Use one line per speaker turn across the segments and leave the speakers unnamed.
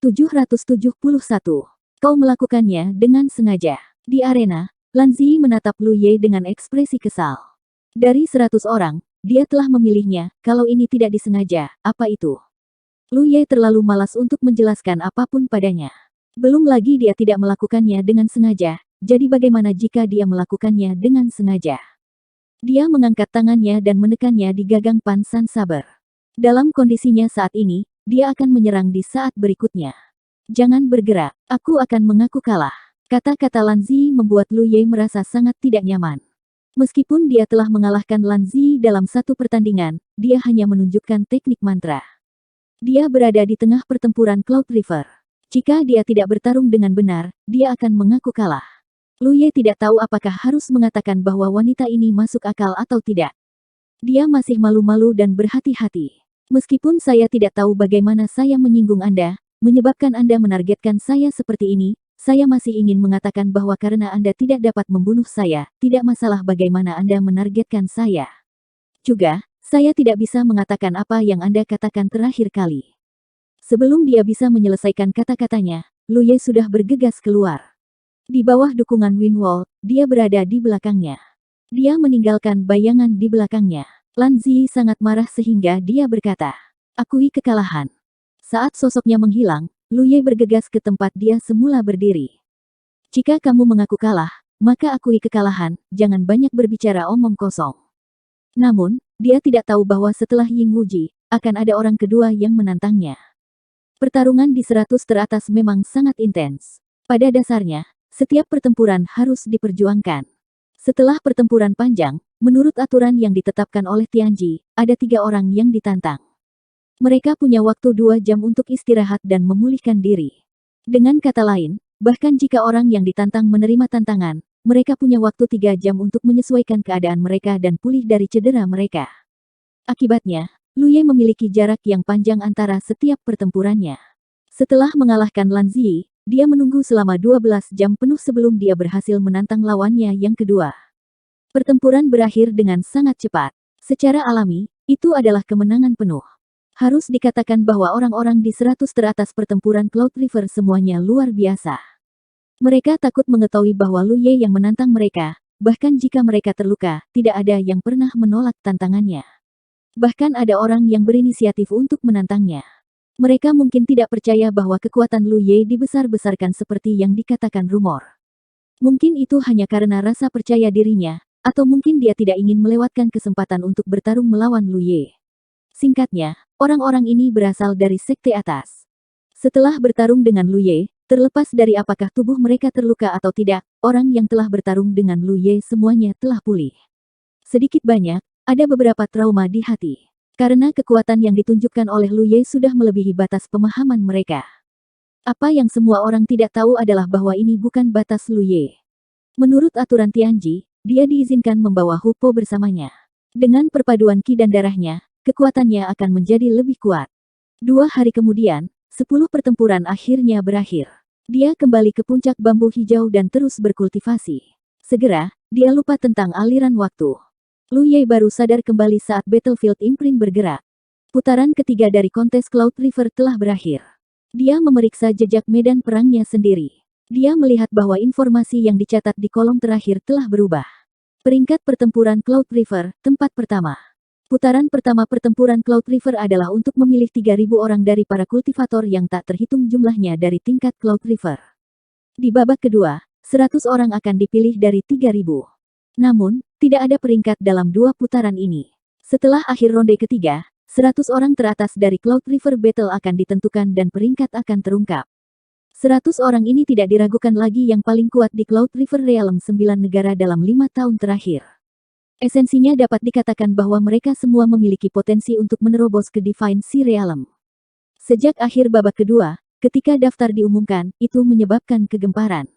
771. Kau melakukannya dengan sengaja. Di arena, Lan Zi menatap Lu Ye dengan ekspresi kesal. Dari 100 orang, dia telah memilihnya, kalau ini tidak disengaja, apa itu? Lu Ye terlalu malas untuk menjelaskan apapun padanya. Belum lagi dia tidak melakukannya dengan sengaja, jadi bagaimana jika dia melakukannya dengan sengaja? Dia mengangkat tangannya dan menekannya di gagang Pan-san Saber. Dalam kondisinya saat ini, dia akan menyerang di saat berikutnya. Jangan bergerak, aku akan mengaku kalah. Kata-kata Lan Zi membuat Lu Ye merasa sangat tidak nyaman. Meskipun dia telah mengalahkan Lan Zi dalam satu pertandingan, dia hanya menunjukkan teknik mantra. Dia berada di tengah pertempuran Cloud River. Jika dia tidak bertarung dengan benar, dia akan mengaku kalah. Lu Ye tidak tahu apakah harus mengatakan bahwa wanita ini masuk akal atau tidak. Dia masih malu-malu dan berhati-hati. Meskipun saya tidak tahu bagaimana saya menyinggung Anda, menyebabkan Anda menargetkan saya seperti ini, saya masih ingin mengatakan bahwa karena Anda tidak dapat membunuh saya, tidak masalah bagaimana Anda menargetkan saya. Juga, saya tidak bisa mengatakan apa yang Anda katakan terakhir kali. Sebelum dia bisa menyelesaikan kata-katanya, Lu Ye sudah bergegas keluar. Di bawah dukungan Winwall, dia berada di belakangnya. Dia meninggalkan bayangan di belakangnya. Lan Zi sangat marah sehingga dia berkata, "Akui kekalahan." Saat sosoknya menghilang, Lu Ye bergegas ke tempat dia semula berdiri. "Jika kamu mengaku kalah, maka akui kekalahan, jangan banyak berbicara omong kosong." Namun, dia tidak tahu bahwa setelah Ying Wuji, akan ada orang kedua yang menantangnya. Pertarungan di 100 teratas memang sangat intens. Pada dasarnya, setiap pertempuran harus diperjuangkan. Setelah pertempuran panjang, menurut aturan yang ditetapkan oleh Tianji, ada 3 orang yang ditantang. Mereka punya waktu 2 jam untuk istirahat dan memulihkan diri. Dengan kata lain, bahkan jika orang yang ditantang menerima tantangan, mereka punya waktu 3 jam untuk menyesuaikan keadaan mereka dan pulih dari cedera mereka. Akibatnya, Lu Ye memiliki jarak yang panjang antara setiap pertempurannya. Setelah mengalahkan Lan Zi, dia menunggu selama 12 jam penuh sebelum dia berhasil menantang lawannya yang kedua. Pertempuran berakhir dengan sangat cepat. Secara alami, itu adalah kemenangan penuh. Harus dikatakan bahwa orang-orang di 100 teratas pertempuran Cloud River semuanya luar biasa. Mereka takut mengetahui bahwa Lu Ye yang menantang mereka, bahkan jika mereka terluka, tidak ada yang pernah menolak tantangannya. Bahkan ada orang yang berinisiatif untuk menantangnya. Mereka mungkin tidak percaya bahwa kekuatan Lu Ye dibesar-besarkan seperti yang dikatakan rumor. Mungkin itu hanya karena rasa percaya dirinya, atau mungkin dia tidak ingin melewatkan kesempatan untuk bertarung melawan Lu Ye. Singkatnya, orang-orang ini berasal dari sekte atas. Setelah bertarung dengan Lu Ye, terlepas dari apakah tubuh mereka terluka atau tidak, orang yang telah bertarung dengan Lu Ye semuanya telah pulih. Sedikit banyak, ada beberapa trauma di hati. Karena kekuatan yang ditunjukkan oleh Lu Ye sudah melebihi batas pemahaman mereka. Apa yang semua orang tidak tahu adalah bahwa ini bukan batas Lu Ye. Menurut aturan Tianji, dia diizinkan membawa Hupo bersamanya. Dengan perpaduan Qi dan darahnya, kekuatannya akan menjadi lebih kuat. 2 hari kemudian, 10 pertempuran akhirnya berakhir. Dia kembali ke puncak bambu hijau dan terus berkultivasi. Segera, dia lupa tentang aliran waktu. Lu Ye baru sadar kembali saat Battlefield Imprint bergerak. Putaran ketiga dari kontes Cloud River telah berakhir. Dia memeriksa jejak medan perangnya sendiri. Dia melihat bahwa informasi yang dicatat di kolom terakhir telah berubah. Peringkat pertempuran Cloud River, tempat pertama. Putaran pertama pertempuran Cloud River adalah untuk memilih 3.000 orang dari para kultivator yang tak terhitung jumlahnya dari tingkat Cloud River. Di babak kedua, 100 orang akan dipilih dari 3.000. Namun, tidak ada peringkat dalam 2 putaran ini. Setelah akhir ronde ketiga, 100 orang teratas dari Cloud River Battle akan ditentukan dan peringkat akan terungkap. 100 orang ini tidak diragukan lagi yang paling kuat di Cloud River Realm 9 negara dalam 5 tahun terakhir. Esensinya dapat dikatakan bahwa mereka semua memiliki potensi untuk menerobos ke Divine Sea Realm. Sejak akhir babak kedua, ketika daftar diumumkan, itu menyebabkan kegemparan.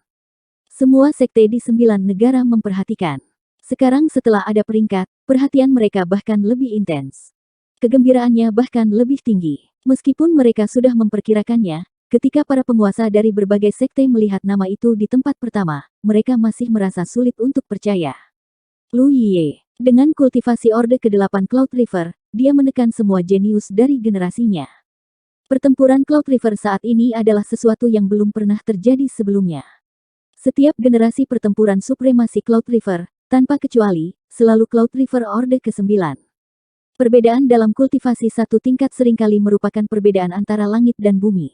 Semua sekte di 9 negara memperhatikan. Sekarang setelah ada peringkat, perhatian mereka bahkan lebih intens. Kegembiraannya bahkan lebih tinggi. Meskipun mereka sudah memperkirakannya, ketika para penguasa dari berbagai sekte melihat nama itu di tempat pertama, mereka masih merasa sulit untuk percaya. Lu Ye. Dengan kultivasi Orde ke-8 Cloud River, dia menekan semua jenius dari generasinya. Pertempuran Cloud River saat ini adalah sesuatu yang belum pernah terjadi sebelumnya. Setiap generasi pertempuran supremasi Cloud River, tanpa kecuali, selalu Cloud River Orde ke-9. Perbedaan dalam kultivasi satu tingkat seringkali merupakan perbedaan antara langit dan bumi.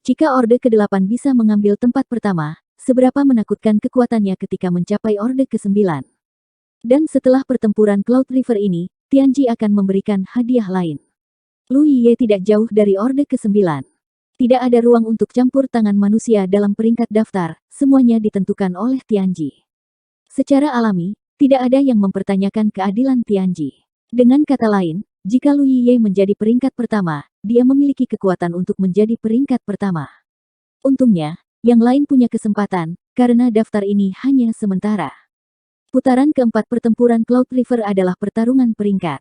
Jika Orde ke-8 bisa mengambil tempat pertama, seberapa menakutkan kekuatannya ketika mencapai Orde ke-9. Dan setelah pertempuran Cloud River ini, Tianji akan memberikan hadiah lain. Lu Yiye tidak jauh dari Orde ke-9. Tidak ada ruang untuk campur tangan manusia dalam peringkat daftar, semuanya ditentukan oleh Tianji. Secara alami, tidak ada yang mempertanyakan keadilan Tianji. Dengan kata lain, jika Lu Yiye menjadi peringkat pertama, dia memiliki kekuatan untuk menjadi peringkat pertama. Untungnya, yang lain punya kesempatan, karena daftar ini hanya sementara. Putaran keempat pertempuran Cloud River adalah pertarungan peringkat.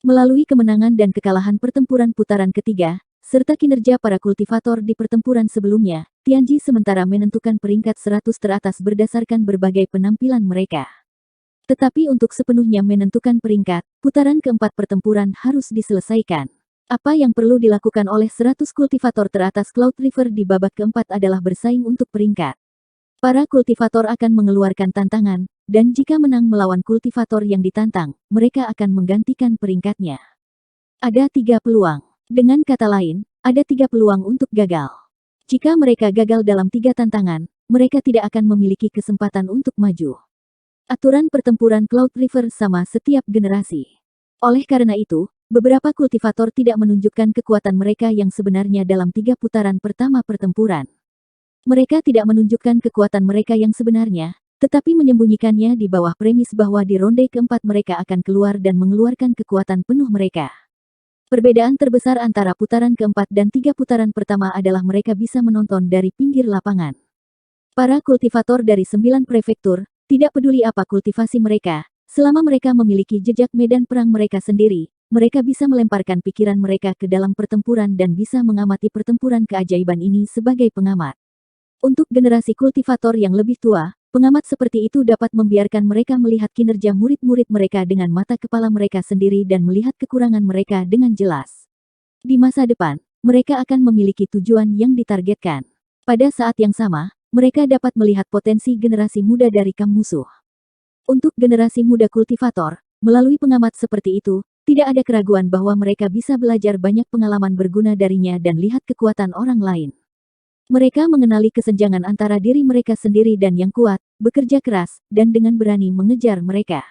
Melalui kemenangan dan kekalahan pertempuran putaran ketiga, serta kinerja para kultivator di pertempuran sebelumnya, Tianji sementara menentukan peringkat 100 teratas berdasarkan berbagai penampilan mereka. Tetapi untuk sepenuhnya menentukan peringkat, putaran keempat pertempuran harus diselesaikan. Apa yang perlu dilakukan oleh 100 kultivator teratas Cloud River di babak keempat adalah bersaing untuk peringkat. Para kultivator akan mengeluarkan tantangan, dan jika menang melawan kultivator yang ditantang, mereka akan menggantikan peringkatnya. Ada 3 peluang. Dengan kata lain, ada 3 peluang untuk gagal. Jika mereka gagal dalam 3 tantangan, mereka tidak akan memiliki kesempatan untuk maju. Aturan pertempuran Cloud River sama setiap generasi. Oleh karena itu, beberapa kultivator tidak menunjukkan kekuatan mereka yang sebenarnya dalam 3 putaran pertama pertempuran. Mereka tidak menunjukkan kekuatan mereka yang sebenarnya, tetapi menyembunyikannya di bawah premis bahwa di ronde keempat mereka akan keluar dan mengeluarkan kekuatan penuh mereka. Perbedaan terbesar antara putaran keempat dan 3 putaran pertama adalah mereka bisa menonton dari pinggir lapangan. Para kultivator dari 9 prefektur, tidak peduli apa kultivasi mereka, selama mereka memiliki jejak medan perang mereka sendiri, mereka bisa melemparkan pikiran mereka ke dalam pertempuran dan bisa mengamati pertempuran keajaiban ini sebagai pengamat. Untuk generasi kultivator yang lebih tua, pengamat seperti itu dapat membiarkan mereka melihat kinerja murid-murid mereka dengan mata kepala mereka sendiri dan melihat kekurangan mereka dengan jelas. Di masa depan, mereka akan memiliki tujuan yang ditargetkan. Pada saat yang sama, mereka dapat melihat potensi generasi muda dari kam musuh. Untuk generasi muda kultivator, melalui pengamat seperti itu, tidak ada keraguan bahwa mereka bisa belajar banyak pengalaman berguna darinya dan lihat kekuatan orang lain. Mereka mengenali kesenjangan antara diri mereka sendiri dan yang kuat, bekerja keras, dan dengan berani mengejar mereka.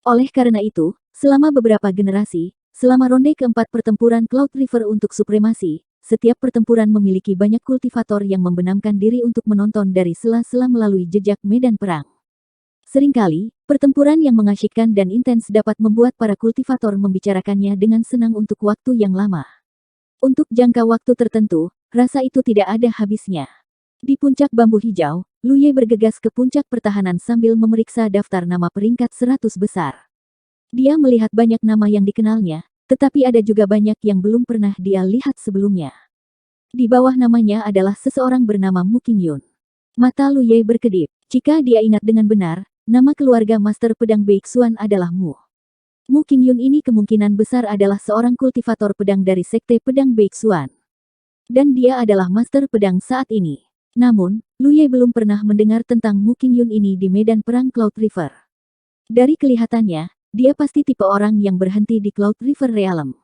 Oleh karena itu, selama beberapa generasi, selama ronde keempat pertempuran Cloud River untuk supremasi, setiap pertempuran memiliki banyak kultivator yang membenamkan diri untuk menonton dari sela-sela melalui jejak medan perang. Seringkali, pertempuran yang mengasyikkan dan intens dapat membuat para kultivator membicarakannya dengan senang untuk waktu yang lama. Untuk jangka waktu tertentu, rasa itu tidak ada habisnya. Di puncak bambu hijau, Lu Ye bergegas ke puncak pertahanan sambil memeriksa daftar nama peringkat 100 besar. Dia melihat banyak nama yang dikenalnya, tetapi ada juga banyak yang belum pernah dia lihat sebelumnya. Di bawah namanya adalah seseorang bernama Mu Qingyun. Mata Lu Ye berkedip. Jika dia ingat dengan benar, nama keluarga Master Pedang Beixuan adalah Mu. Mu Qingyun ini kemungkinan besar adalah seorang kultivator pedang dari Sekte Pedang Beixuan. Dan dia adalah Master Pedang saat ini. Namun, Lu Ye belum pernah mendengar tentang Mu Qingyun ini di medan perang Cloud River. Dari kelihatannya, dia pasti tipe orang yang berhenti di Cloud River Realm.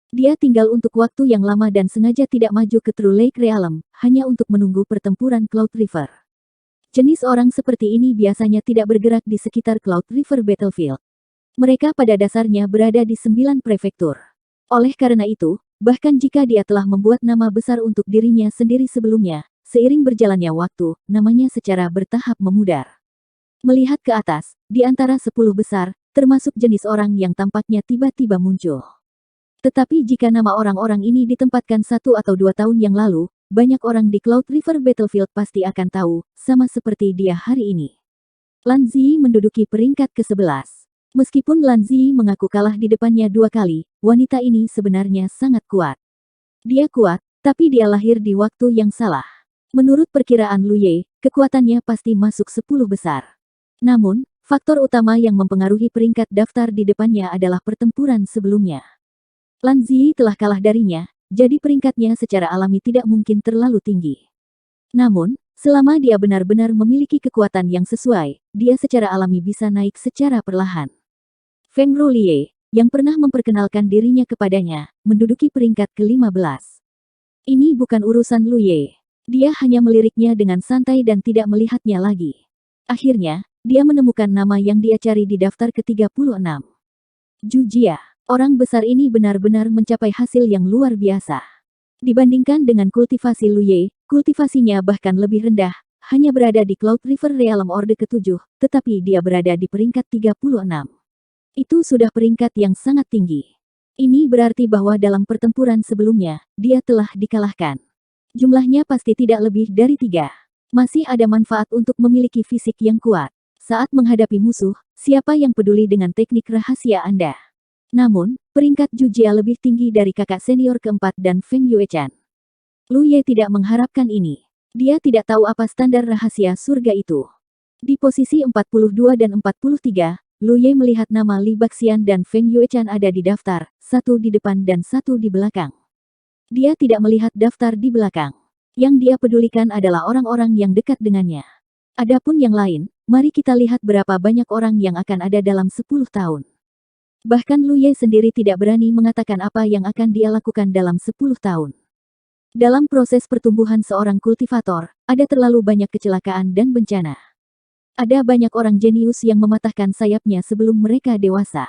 Dia tinggal untuk waktu yang lama dan sengaja tidak maju ke True Lake Realm, hanya untuk menunggu pertempuran Cloud River. Jenis orang seperti ini biasanya tidak bergerak di sekitar Cloud River Battlefield. Mereka pada dasarnya berada di 9 prefektur. Oleh karena itu, bahkan jika dia telah membuat nama besar untuk dirinya sendiri sebelumnya, seiring berjalannya waktu, namanya secara bertahap memudar. Melihat ke atas, di antara 10 besar, termasuk jenis orang yang tampaknya tiba-tiba muncul. Tetapi jika nama orang-orang ini ditempatkan 1 atau 2 tahun yang lalu, banyak orang di Cloud River Battlefield pasti akan tahu, sama seperti dia hari ini. Lan Zi menduduki peringkat ke-11. Meskipun Lan Zi mengaku kalah di depannya 2 kali, wanita ini sebenarnya sangat kuat. Dia kuat, tapi dia lahir di waktu yang salah. Menurut perkiraan Lu Ye, kekuatannya pasti masuk 10 besar. Namun, faktor utama yang mempengaruhi peringkat daftar di depannya adalah pertempuran sebelumnya. Lan Zi telah kalah darinya, jadi peringkatnya secara alami tidak mungkin terlalu tinggi. Namun, selama dia benar-benar memiliki kekuatan yang sesuai, dia secara alami bisa naik secara perlahan. Feng Rulie, yang pernah memperkenalkan dirinya kepadanya, menduduki peringkat ke-15. Ini bukan urusan Lu Ye. Dia hanya meliriknya dengan santai dan tidak melihatnya lagi. Akhirnya, dia menemukan nama yang dia cari di daftar ke-36. Zhu Jia. Orang besar ini benar-benar mencapai hasil yang luar biasa. Dibandingkan dengan kultivasi Lu Ye, kultivasinya bahkan lebih rendah, hanya berada di Cloud River Realm Orde ke-7, tetapi dia berada di peringkat 36. Itu sudah peringkat yang sangat tinggi. Ini berarti bahwa dalam pertempuran sebelumnya, dia telah dikalahkan. Jumlahnya pasti tidak lebih dari 3. Masih ada manfaat untuk memiliki fisik yang kuat. Saat menghadapi musuh, siapa yang peduli dengan teknik rahasia Anda? Namun, peringkat Zhu Jia lebih tinggi dari kakak senior keempat dan Feng Yuechan. Lu Ye tidak mengharapkan ini. Dia tidak tahu apa standar rahasia surga itu. Di posisi 42 dan 43, Lu Ye melihat nama Li Baxian dan Feng Yuechan ada di daftar, satu di depan dan satu di belakang. Dia tidak melihat daftar di belakang. Yang dia pedulikan adalah orang-orang yang dekat dengannya. Adapun yang lain, mari kita lihat berapa banyak orang yang akan ada dalam 10 tahun. Bahkan Lu Ye sendiri tidak berani mengatakan apa yang akan dia lakukan dalam 10 tahun. Dalam proses pertumbuhan seorang kultivator, ada terlalu banyak kecelakaan dan bencana. Ada banyak orang jenius yang mematahkan sayapnya sebelum mereka dewasa.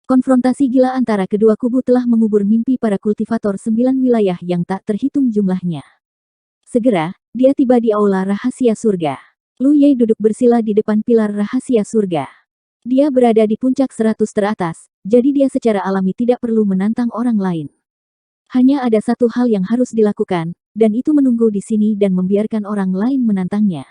Konfrontasi gila antara kedua kubu telah mengubur mimpi para kultivator 9 wilayah yang tak terhitung jumlahnya. Segera, dia tiba di aula rahasia surga. Lu Ye duduk bersila di depan pilar rahasia surga. Dia berada di puncak 100 teratas, jadi dia secara alami tidak perlu menantang orang lain. Hanya ada satu hal yang harus dilakukan, dan itu menunggu di sini dan membiarkan orang lain menantangnya.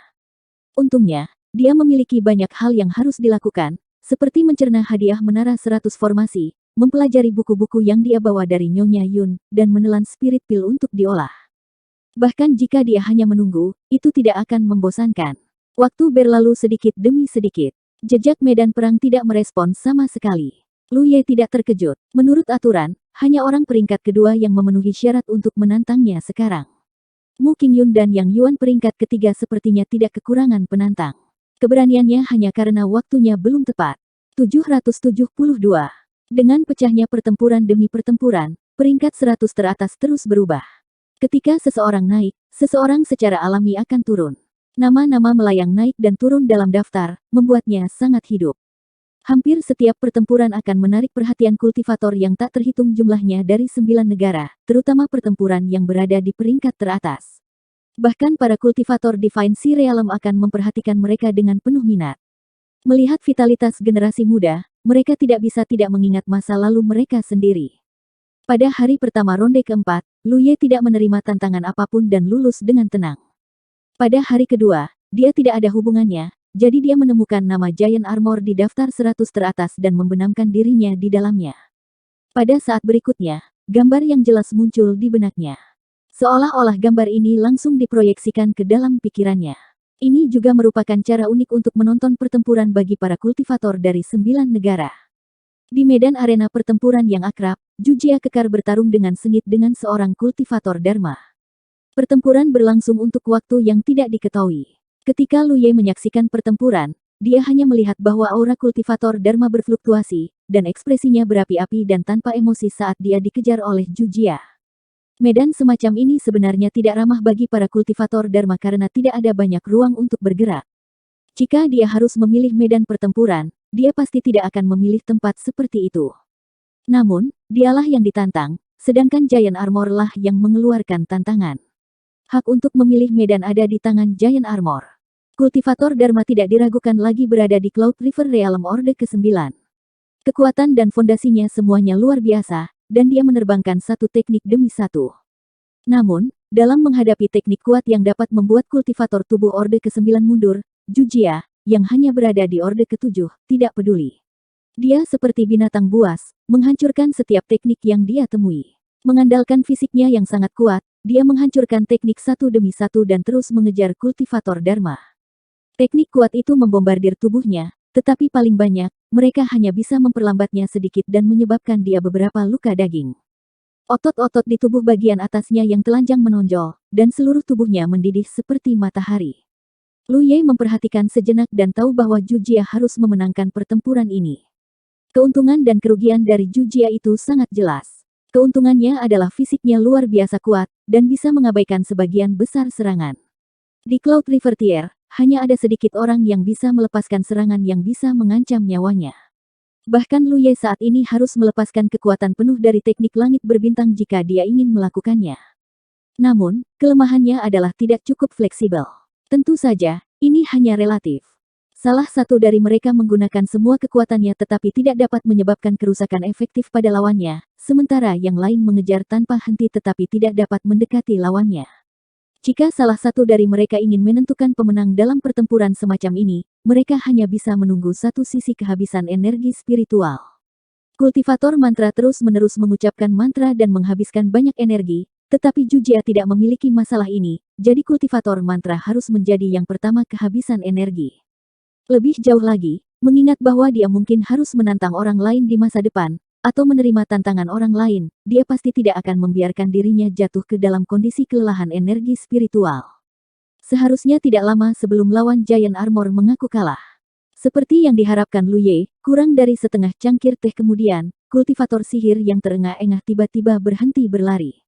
Untungnya, dia memiliki banyak hal yang harus dilakukan, seperti mencerna hadiah menara 100 formasi, mempelajari buku-buku yang dia bawa dari Nyonya Yun, dan menelan spirit pil untuk diolah. Bahkan jika dia hanya menunggu, itu tidak akan membosankan. Waktu berlalu sedikit demi sedikit. Jejak medan perang tidak merespon sama sekali. Lu Ye tidak terkejut. Menurut aturan, hanya orang peringkat kedua yang memenuhi syarat untuk menantangnya sekarang. Mu Qingyun dan Yang Yuan peringkat ketiga sepertinya tidak kekurangan penantang. Keberaniannya hanya karena waktunya belum tepat. 772. Dengan pecahnya pertempuran demi pertempuran, peringkat 100 teratas terus berubah. Ketika seseorang naik, seseorang secara alami akan turun. Nama-nama melayang naik dan turun dalam daftar, membuatnya sangat hidup. Hampir setiap pertempuran akan menarik perhatian kultivator yang tak terhitung jumlahnya dari 9 negara, terutama pertempuran yang berada di peringkat teratas. Bahkan para kultivator Divine Sea Realm akan memperhatikan mereka dengan penuh minat. Melihat vitalitas generasi muda, mereka tidak bisa tidak mengingat masa lalu mereka sendiri. Pada hari pertama ronde keempat, Lu Ye tidak menerima tantangan apapun dan lulus dengan tenang. Pada hari kedua, dia tidak ada hubungannya, jadi dia menemukan nama Giant Armor di daftar 100 teratas dan membenamkan dirinya di dalamnya. Pada saat berikutnya, gambar yang jelas muncul di benaknya. Seolah-olah gambar ini langsung diproyeksikan ke dalam pikirannya. Ini juga merupakan cara unik untuk menonton pertempuran bagi para kultivator dari 9 negara. Di medan arena pertempuran yang akrab, Zhu Jia kekar bertarung dengan sengit dengan seorang kultivator Dharma. Pertempuran berlangsung untuk waktu yang tidak diketahui. Ketika Lu Ye menyaksikan pertempuran, dia hanya melihat bahwa aura kultivator Dharma berfluktuasi, dan ekspresinya berapi-api dan tanpa emosi saat dia dikejar oleh Zhu Jia. Medan semacam ini sebenarnya tidak ramah bagi para kultivator Dharma karena tidak ada banyak ruang untuk bergerak. Jika dia harus memilih medan pertempuran, dia pasti tidak akan memilih tempat seperti itu. Namun, dialah yang ditantang, sedangkan Giant Armor lah yang mengeluarkan tantangan. Hak untuk memilih medan ada di tangan Giant Armor. Kultivator Dharma tidak diragukan lagi berada di Cloud River Realm Orde ke-9. Kekuatan dan fondasinya semuanya luar biasa, dan dia menerbangkan satu teknik demi satu. Namun, dalam menghadapi teknik kuat yang dapat membuat kultivator tubuh Orde ke-9 mundur, Zhu Jia, yang hanya berada di Orde ke-7, tidak peduli. Dia seperti binatang buas, menghancurkan setiap teknik yang dia temui. Mengandalkan fisiknya yang sangat kuat, dia menghancurkan teknik satu demi satu dan terus mengejar kultivator Dharma. Teknik kuat itu membombardir tubuhnya, tetapi paling banyak, mereka hanya bisa memperlambatnya sedikit dan menyebabkan dia beberapa luka daging. Otot-otot di tubuh bagian atasnya yang telanjang menonjol, dan seluruh tubuhnya mendidih seperti matahari. Lu Ye memperhatikan sejenak dan tahu bahwa Zhu Jia harus memenangkan pertempuran ini. Keuntungan dan kerugian dari Zhu Jia itu sangat jelas. Keuntungannya adalah fisiknya luar biasa kuat, dan bisa mengabaikan sebagian besar serangan. Di Cloud River Tier, hanya ada sedikit orang yang bisa melepaskan serangan yang bisa mengancam nyawanya. Bahkan Lu Ye saat ini harus melepaskan kekuatan penuh dari teknik langit berbintang jika dia ingin melakukannya. Namun, kelemahannya adalah tidak cukup fleksibel. Tentu saja, ini hanya relatif. Salah satu dari mereka menggunakan semua kekuatannya tetapi tidak dapat menyebabkan kerusakan efektif pada lawannya, sementara yang lain mengejar tanpa henti tetapi tidak dapat mendekati lawannya. Jika salah satu dari mereka ingin menentukan pemenang dalam pertempuran semacam ini, mereka hanya bisa menunggu satu sisi kehabisan energi spiritual. Kultivator mantra terus-menerus mengucapkan mantra dan menghabiskan banyak energi, tetapi Zhu Jia tidak memiliki masalah ini, jadi kultivator mantra harus menjadi yang pertama kehabisan energi. Lebih jauh lagi, mengingat bahwa dia mungkin harus menantang orang lain di masa depan, atau menerima tantangan orang lain, dia pasti tidak akan membiarkan dirinya jatuh ke dalam kondisi kelelahan energi spiritual. Seharusnya tidak lama sebelum lawan Giant Armor mengaku kalah. Seperti yang diharapkan Lu Ye, kurang dari setengah cangkir teh kemudian, kultivator sihir yang terengah-engah tiba-tiba berhenti berlari.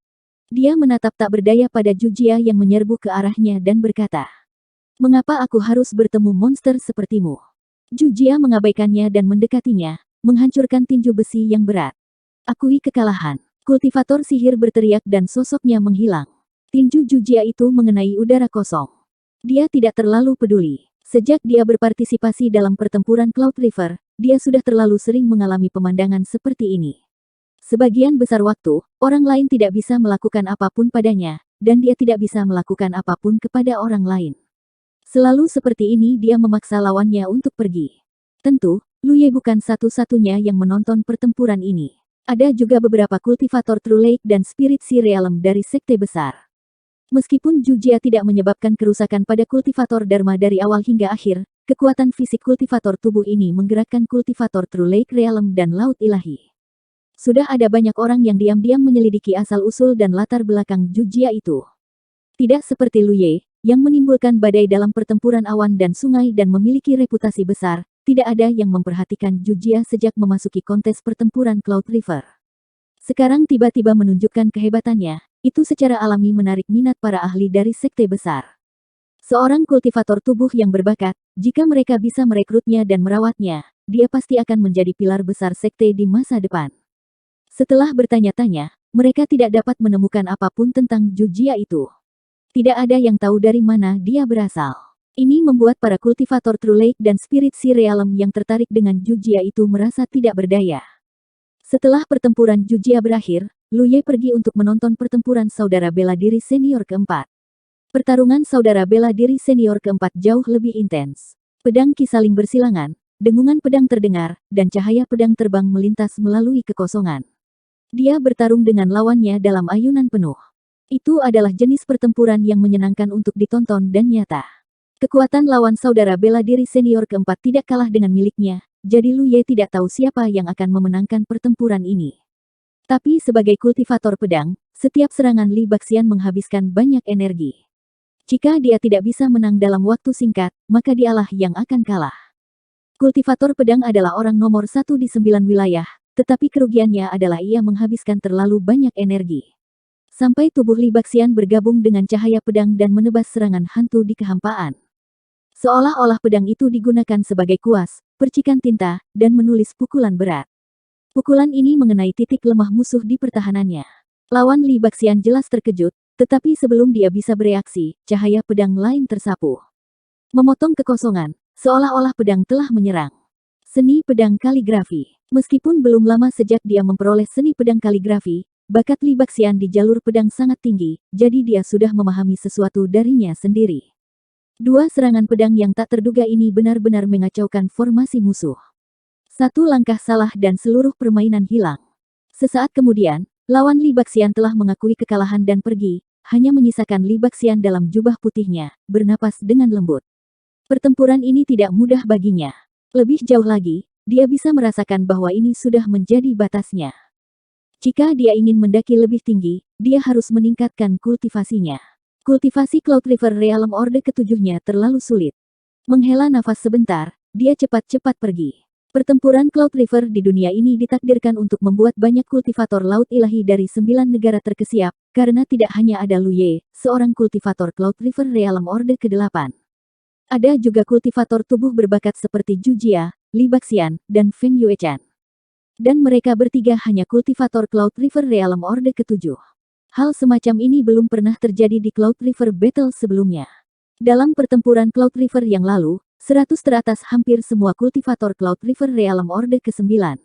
Dia menatap tak berdaya pada Zhu Jia yang menyerbu ke arahnya dan berkata, "Mengapa aku harus bertemu monster sepertimu?" Zhu Jia mengabaikannya dan mendekatinya, menghancurkan tinju besi yang berat. "Akui kekalahan." Kultivator sihir berteriak dan sosoknya menghilang. Tinju Zhu Jia itu mengenai udara kosong. Dia tidak terlalu peduli. Sejak dia berpartisipasi dalam pertempuran Cloud River, dia sudah terlalu sering mengalami pemandangan seperti ini. Sebagian besar waktu, orang lain tidak bisa melakukan apapun padanya, dan dia tidak bisa melakukan apapun kepada orang lain. Selalu seperti ini dia memaksa lawannya untuk pergi. Tentu, Lu Ye bukan satu-satunya yang menonton pertempuran ini. Ada juga beberapa kultivator True Lake dan Spirit Sea Realm dari sekte besar. Meskipun Zhu Jia tidak menyebabkan kerusakan pada kultivator Dharma dari awal hingga akhir, kekuatan fisik kultivator tubuh ini menggerakkan kultivator True Lake Realm dan Laut Ilahi. Sudah ada banyak orang yang diam-diam menyelidiki asal-usul dan latar belakang Zhu Jia itu. Tidak seperti Lu Ye, yang menimbulkan badai dalam pertempuran awan dan sungai dan memiliki reputasi besar, tidak ada yang memperhatikan Zhu Jia sejak memasuki kontes pertempuran Cloud River. Sekarang tiba-tiba menunjukkan kehebatannya, itu secara alami menarik minat para ahli dari sekte besar. Seorang kultivator tubuh yang berbakat, jika mereka bisa merekrutnya dan merawatnya, dia pasti akan menjadi pilar besar sekte di masa depan. Setelah bertanya-tanya, mereka tidak dapat menemukan apapun tentang Zhu Jia itu. Tidak ada yang tahu dari mana dia berasal. Ini membuat para kultivator True Lake dan Spirit Sea Realm yang tertarik dengan Zhu Jia itu merasa tidak berdaya. Setelah pertempuran Zhu Jia berakhir, Lu Ye pergi untuk menonton pertempuran saudara bela diri senior keempat. Pertarungan saudara bela diri senior keempat jauh lebih intens. Pedang saling bersilangan, dengungan pedang terdengar, dan cahaya pedang terbang melintas melalui kekosongan. Dia bertarung dengan lawannya dalam ayunan penuh. Itu adalah jenis pertempuran yang menyenangkan untuk ditonton dan nyata. Kekuatan lawan saudara bela diri senior keempat tidak kalah dengan miliknya, jadi Lu Ye tidak tahu siapa yang akan memenangkan pertempuran ini. Tapi sebagai kultivator pedang, setiap serangan Li Baxian menghabiskan banyak energi. Jika dia tidak bisa menang dalam waktu singkat, maka dialah yang akan kalah. Kultivator pedang adalah orang nomor 1 di 9 wilayah, tetapi kerugiannya adalah ia menghabiskan terlalu banyak energi. Sampai tubuh Li Baxian bergabung dengan cahaya pedang dan menebas serangan hantu di kehampaan. Seolah-olah pedang itu digunakan sebagai kuas, percikan tinta, dan menulis pukulan berat. Pukulan ini mengenai titik lemah musuh di pertahanannya. Lawan Li Baxian jelas terkejut, tetapi sebelum dia bisa bereaksi, cahaya pedang lain tersapu. Memotong kekosongan, seolah-olah pedang telah menyerang. Seni pedang kaligrafi. Meskipun belum lama sejak dia memperoleh seni pedang kaligrafi, bakat Li Baxian di jalur pedang sangat tinggi, jadi dia sudah memahami sesuatu darinya sendiri. Dua serangan pedang yang tak terduga ini benar-benar mengacaukan formasi musuh. Satu langkah salah dan seluruh permainan hilang. Sesaat kemudian, lawan Li Baxian telah mengakui kekalahan dan pergi, hanya menyisakan Li Baxian dalam jubah putihnya, bernapas dengan lembut. Pertempuran ini tidak mudah baginya. Lebih jauh lagi, dia bisa merasakan bahwa ini sudah menjadi batasnya. Jika dia ingin mendaki lebih tinggi, dia harus meningkatkan kultivasinya. Kultivasi Cloud River Realm Orde ketujuhnya terlalu sulit. Menghela nafas sebentar, dia cepat-cepat pergi. Pertempuran Cloud River di dunia ini ditakdirkan untuk membuat banyak kultivator laut ilahi dari 9 negara terkesiap, karena tidak hanya ada Lu Ye, seorang kultivator Cloud River Realm Orde ke-8. Ada juga kultivator tubuh berbakat seperti Zhu Jia, Li Baxian, dan Feng Yuechan. Dan mereka bertiga hanya kultivator Cloud River Realm Orde ke-7. Hal semacam ini belum pernah terjadi di Cloud River Battle sebelumnya. Dalam pertempuran Cloud River yang lalu, 100 teratas hampir semua kultivator Cloud River Realm Orde ke-9.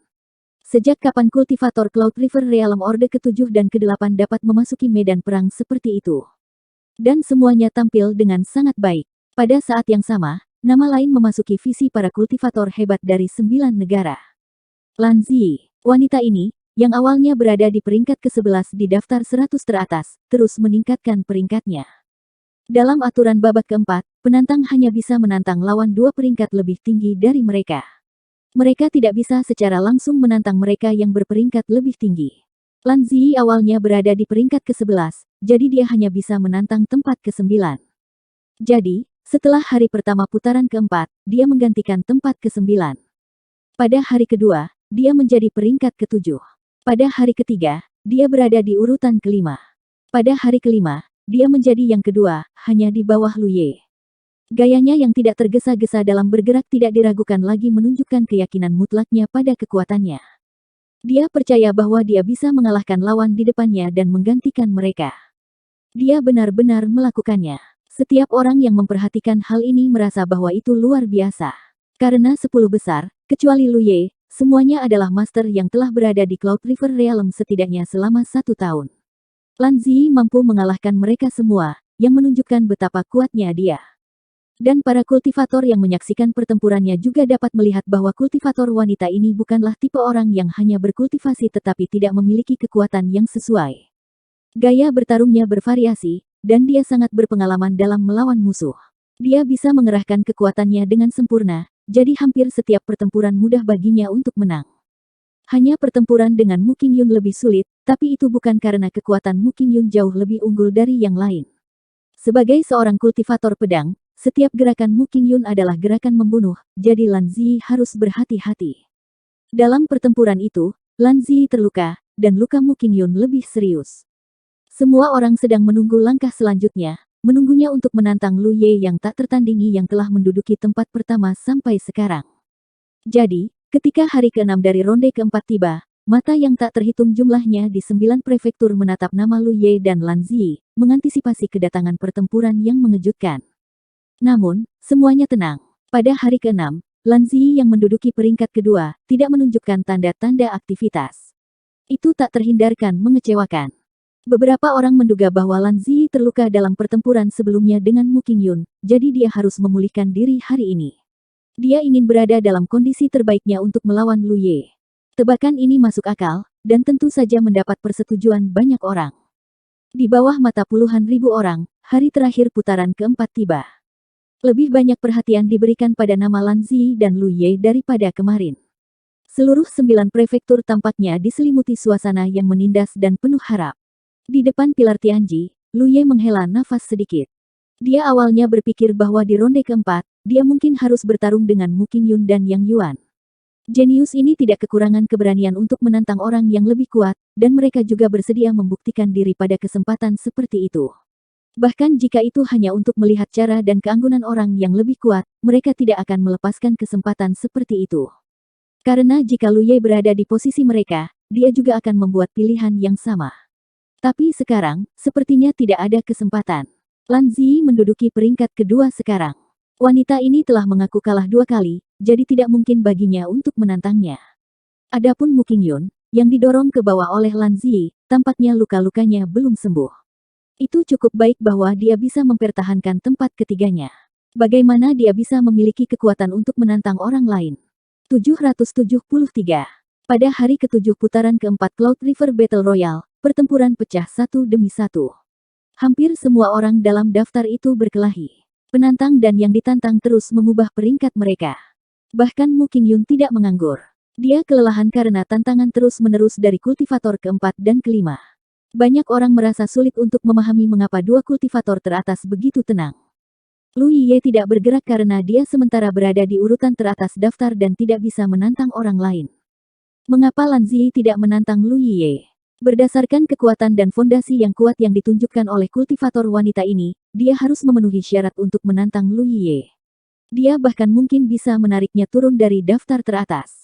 Sejak kapan kultivator Cloud River Realm Orde ke-7 dan ke-8 dapat memasuki medan perang seperti itu? Dan semuanya tampil dengan sangat baik. Pada saat yang sama, nama lain memasuki visi para kultivator hebat dari 9 negara. Lan Zi, wanita ini, yang awalnya berada di peringkat ke-11 di daftar 100 teratas, terus meningkatkan peringkatnya. Dalam aturan babak keempat, penantang hanya bisa menantang lawan 2 peringkat lebih tinggi dari mereka. Mereka tidak bisa secara langsung menantang mereka yang berperingkat lebih tinggi. Lan Zi awalnya berada di peringkat ke-11, jadi dia hanya bisa menantang tempat ke-9. Jadi, setelah hari pertama putaran keempat, dia menggantikan tempat ke-9. Pada hari kedua, dia menjadi peringkat ke-7. Pada hari ketiga, dia berada di urutan ke-5. Pada hari ke-5, dia menjadi yang kedua, hanya di bawah Lu Ye. Gayanya yang tidak tergesa-gesa dalam bergerak tidak diragukan lagi menunjukkan keyakinan mutlaknya pada kekuatannya. Dia percaya bahwa dia bisa mengalahkan lawan di depannya dan menggantikan mereka. Dia benar-benar melakukannya. Setiap orang yang memperhatikan hal ini merasa bahwa itu luar biasa. Karena 10 besar, kecuali Lu Ye, semuanya adalah master yang telah berada di Cloud River Realm setidaknya selama 1 tahun. Lan Zi mampu mengalahkan mereka semua, yang menunjukkan betapa kuatnya dia. Dan para kultivator yang menyaksikan pertempurannya juga dapat melihat bahwa kultivator wanita ini bukanlah tipe orang yang hanya berkultivasi tetapi tidak memiliki kekuatan yang sesuai. Gaya bertarungnya bervariasi, dan dia sangat berpengalaman dalam melawan musuh. Dia bisa mengerahkan kekuatannya dengan sempurna, jadi hampir setiap pertempuran mudah baginya untuk menang. Hanya pertempuran dengan Mu Qingyun lebih sulit, tapi itu bukan karena kekuatan Mu Qingyun jauh lebih unggul dari yang lain. Sebagai seorang kultivator pedang, setiap gerakan Mu Qingyun adalah gerakan membunuh, jadi Lan Zi harus berhati-hati. Dalam pertempuran itu, Lan Zi terluka, dan luka Mu Qingyun lebih serius. Semua orang sedang menunggu langkah selanjutnya, menunggunya untuk menantang Lu Ye yang tak tertandingi yang telah menduduki tempat pertama sampai sekarang. Jadi, ketika hari ke-6 dari ronde keempat tiba, mata yang tak terhitung jumlahnya di 9 prefektur menatap nama Lu Ye dan Lan Zi, mengantisipasi kedatangan pertempuran yang mengejutkan. Namun, semuanya tenang. Pada hari ke-6, Lan Zi yang menduduki peringkat kedua, tidak menunjukkan tanda-tanda aktivitas. Itu tak terhindarkan mengecewakan. Beberapa orang menduga bahwa Lan Zi terluka dalam pertempuran sebelumnya dengan Mu Qingyun, jadi dia harus memulihkan diri hari ini. Dia ingin berada dalam kondisi terbaiknya untuk melawan Lu Ye. Tebakan ini masuk akal, dan tentu saja mendapat persetujuan banyak orang. Di bawah mata puluhan ribu orang, hari terakhir putaran keempat tiba. Lebih banyak perhatian diberikan pada nama Lan Zi dan Lu Ye daripada kemarin. Seluruh 9 prefektur tampaknya diselimuti suasana yang menindas dan penuh harap. Di depan pilar Tianji, Lu Ye menghela nafas sedikit. Dia awalnya berpikir bahwa di ronde keempat, dia mungkin harus bertarung dengan Mu Qingyun dan Yang Yuan. Jenius ini tidak kekurangan keberanian untuk menantang orang yang lebih kuat, dan mereka juga bersedia membuktikan diri pada kesempatan seperti itu. Bahkan jika itu hanya untuk melihat cara dan keanggunan orang yang lebih kuat, mereka tidak akan melepaskan kesempatan seperti itu. Karena jika Lu Ye berada di posisi mereka, dia juga akan membuat pilihan yang sama. Tapi sekarang, sepertinya tidak ada kesempatan. Lan Zi menduduki peringkat kedua sekarang. Wanita ini telah mengaku kalah 2 kali, jadi tidak mungkin baginya untuk menantangnya. Adapun Mu Qingyun, yang didorong ke bawah oleh Lan Zi, tampaknya luka-lukanya belum sembuh. Itu cukup baik bahwa dia bisa mempertahankan tempat ketiganya. Bagaimana dia bisa memiliki kekuatan untuk menantang orang lain? 773. Pada hari ke-7 putaran keempat Cloud River Battle Royale, pertempuran pecah satu demi satu. Hampir semua orang dalam daftar itu berkelahi. Penantang dan yang ditantang terus mengubah peringkat mereka. Bahkan Mu Qingyun tidak menganggur. Dia kelelahan karena tantangan terus-menerus dari kultivator keempat dan kelima. Banyak orang merasa sulit untuk memahami mengapa dua kultivator teratas begitu tenang. Lu Yiye tidak bergerak karena dia sementara berada di urutan teratas daftar dan tidak bisa menantang orang lain. Mengapa Lan Zi tidak menantang Lu Yiye? Berdasarkan kekuatan dan fondasi yang kuat yang ditunjukkan oleh kultivator wanita ini, dia harus memenuhi syarat untuk menantang Lu Yiye. Dia bahkan mungkin bisa menariknya turun dari daftar teratas.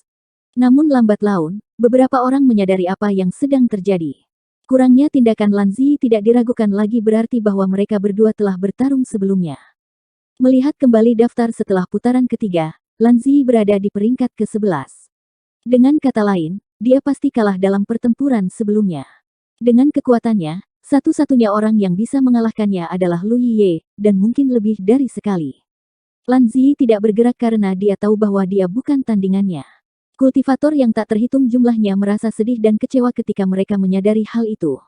Namun lambat laun, beberapa orang menyadari apa yang sedang terjadi. Kurangnya tindakan Lan Zi tidak diragukan lagi berarti bahwa mereka berdua telah bertarung sebelumnya. Melihat kembali daftar setelah putaran ketiga, Lan Zi berada di peringkat ke-11. Dengan kata lain, dia pasti kalah dalam pertempuran sebelumnya. Dengan kekuatannya, satu-satunya orang yang bisa mengalahkannya adalah Lu Yiye, dan mungkin lebih dari sekali. Lan Zi tidak bergerak karena dia tahu bahwa dia bukan tandingannya. Kultivator yang tak terhitung jumlahnya merasa sedih dan kecewa ketika mereka menyadari hal itu.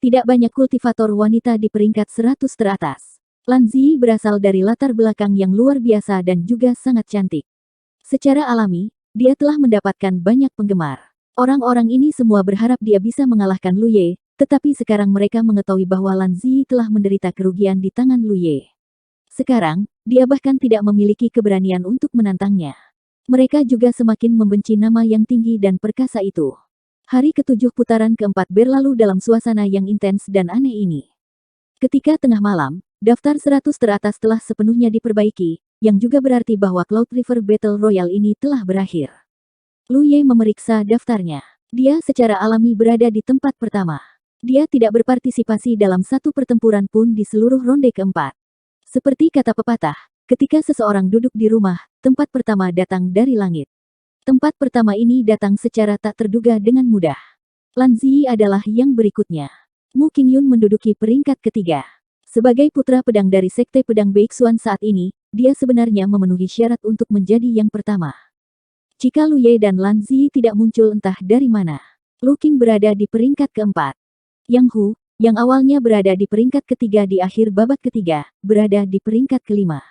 Tidak banyak kultivator wanita di peringkat 100 teratas. Lan Zi berasal dari latar belakang yang luar biasa dan juga sangat cantik. Secara alami, dia telah mendapatkan banyak penggemar. Orang-orang ini semua berharap dia bisa mengalahkan Lu Ye, tetapi sekarang mereka mengetahui bahwa Lan Zi telah menderita kerugian di tangan Lu Ye. Sekarang, dia bahkan tidak memiliki keberanian untuk menantangnya. Mereka juga semakin membenci nama yang tinggi dan perkasa itu. Hari ketujuh putaran keempat berlalu dalam suasana yang intens dan aneh ini. Ketika tengah malam, daftar 100 teratas telah sepenuhnya diperbaiki, yang juga berarti bahwa Cloud River Battle Royale ini telah berakhir. Lu Ye memeriksa daftarnya. Dia secara alami berada di tempat pertama. Dia tidak berpartisipasi dalam satu pertempuran pun di seluruh ronde keempat. Seperti kata pepatah, ketika seseorang duduk di rumah, tempat pertama datang dari langit. Tempat pertama ini datang secara tak terduga dengan mudah. Lan Zi adalah yang berikutnya. Mu Qingyun menduduki peringkat ketiga. Sebagai putra pedang dari Sekte Pedang Beixuan saat ini, dia sebenarnya memenuhi syarat untuk menjadi yang pertama. Jika Lu Ye dan Lan Zi tidak muncul entah dari mana, Lu Qing berada di peringkat keempat. Yang Hu, yang awalnya berada di peringkat ketiga di akhir babak ketiga, berada di peringkat kelima.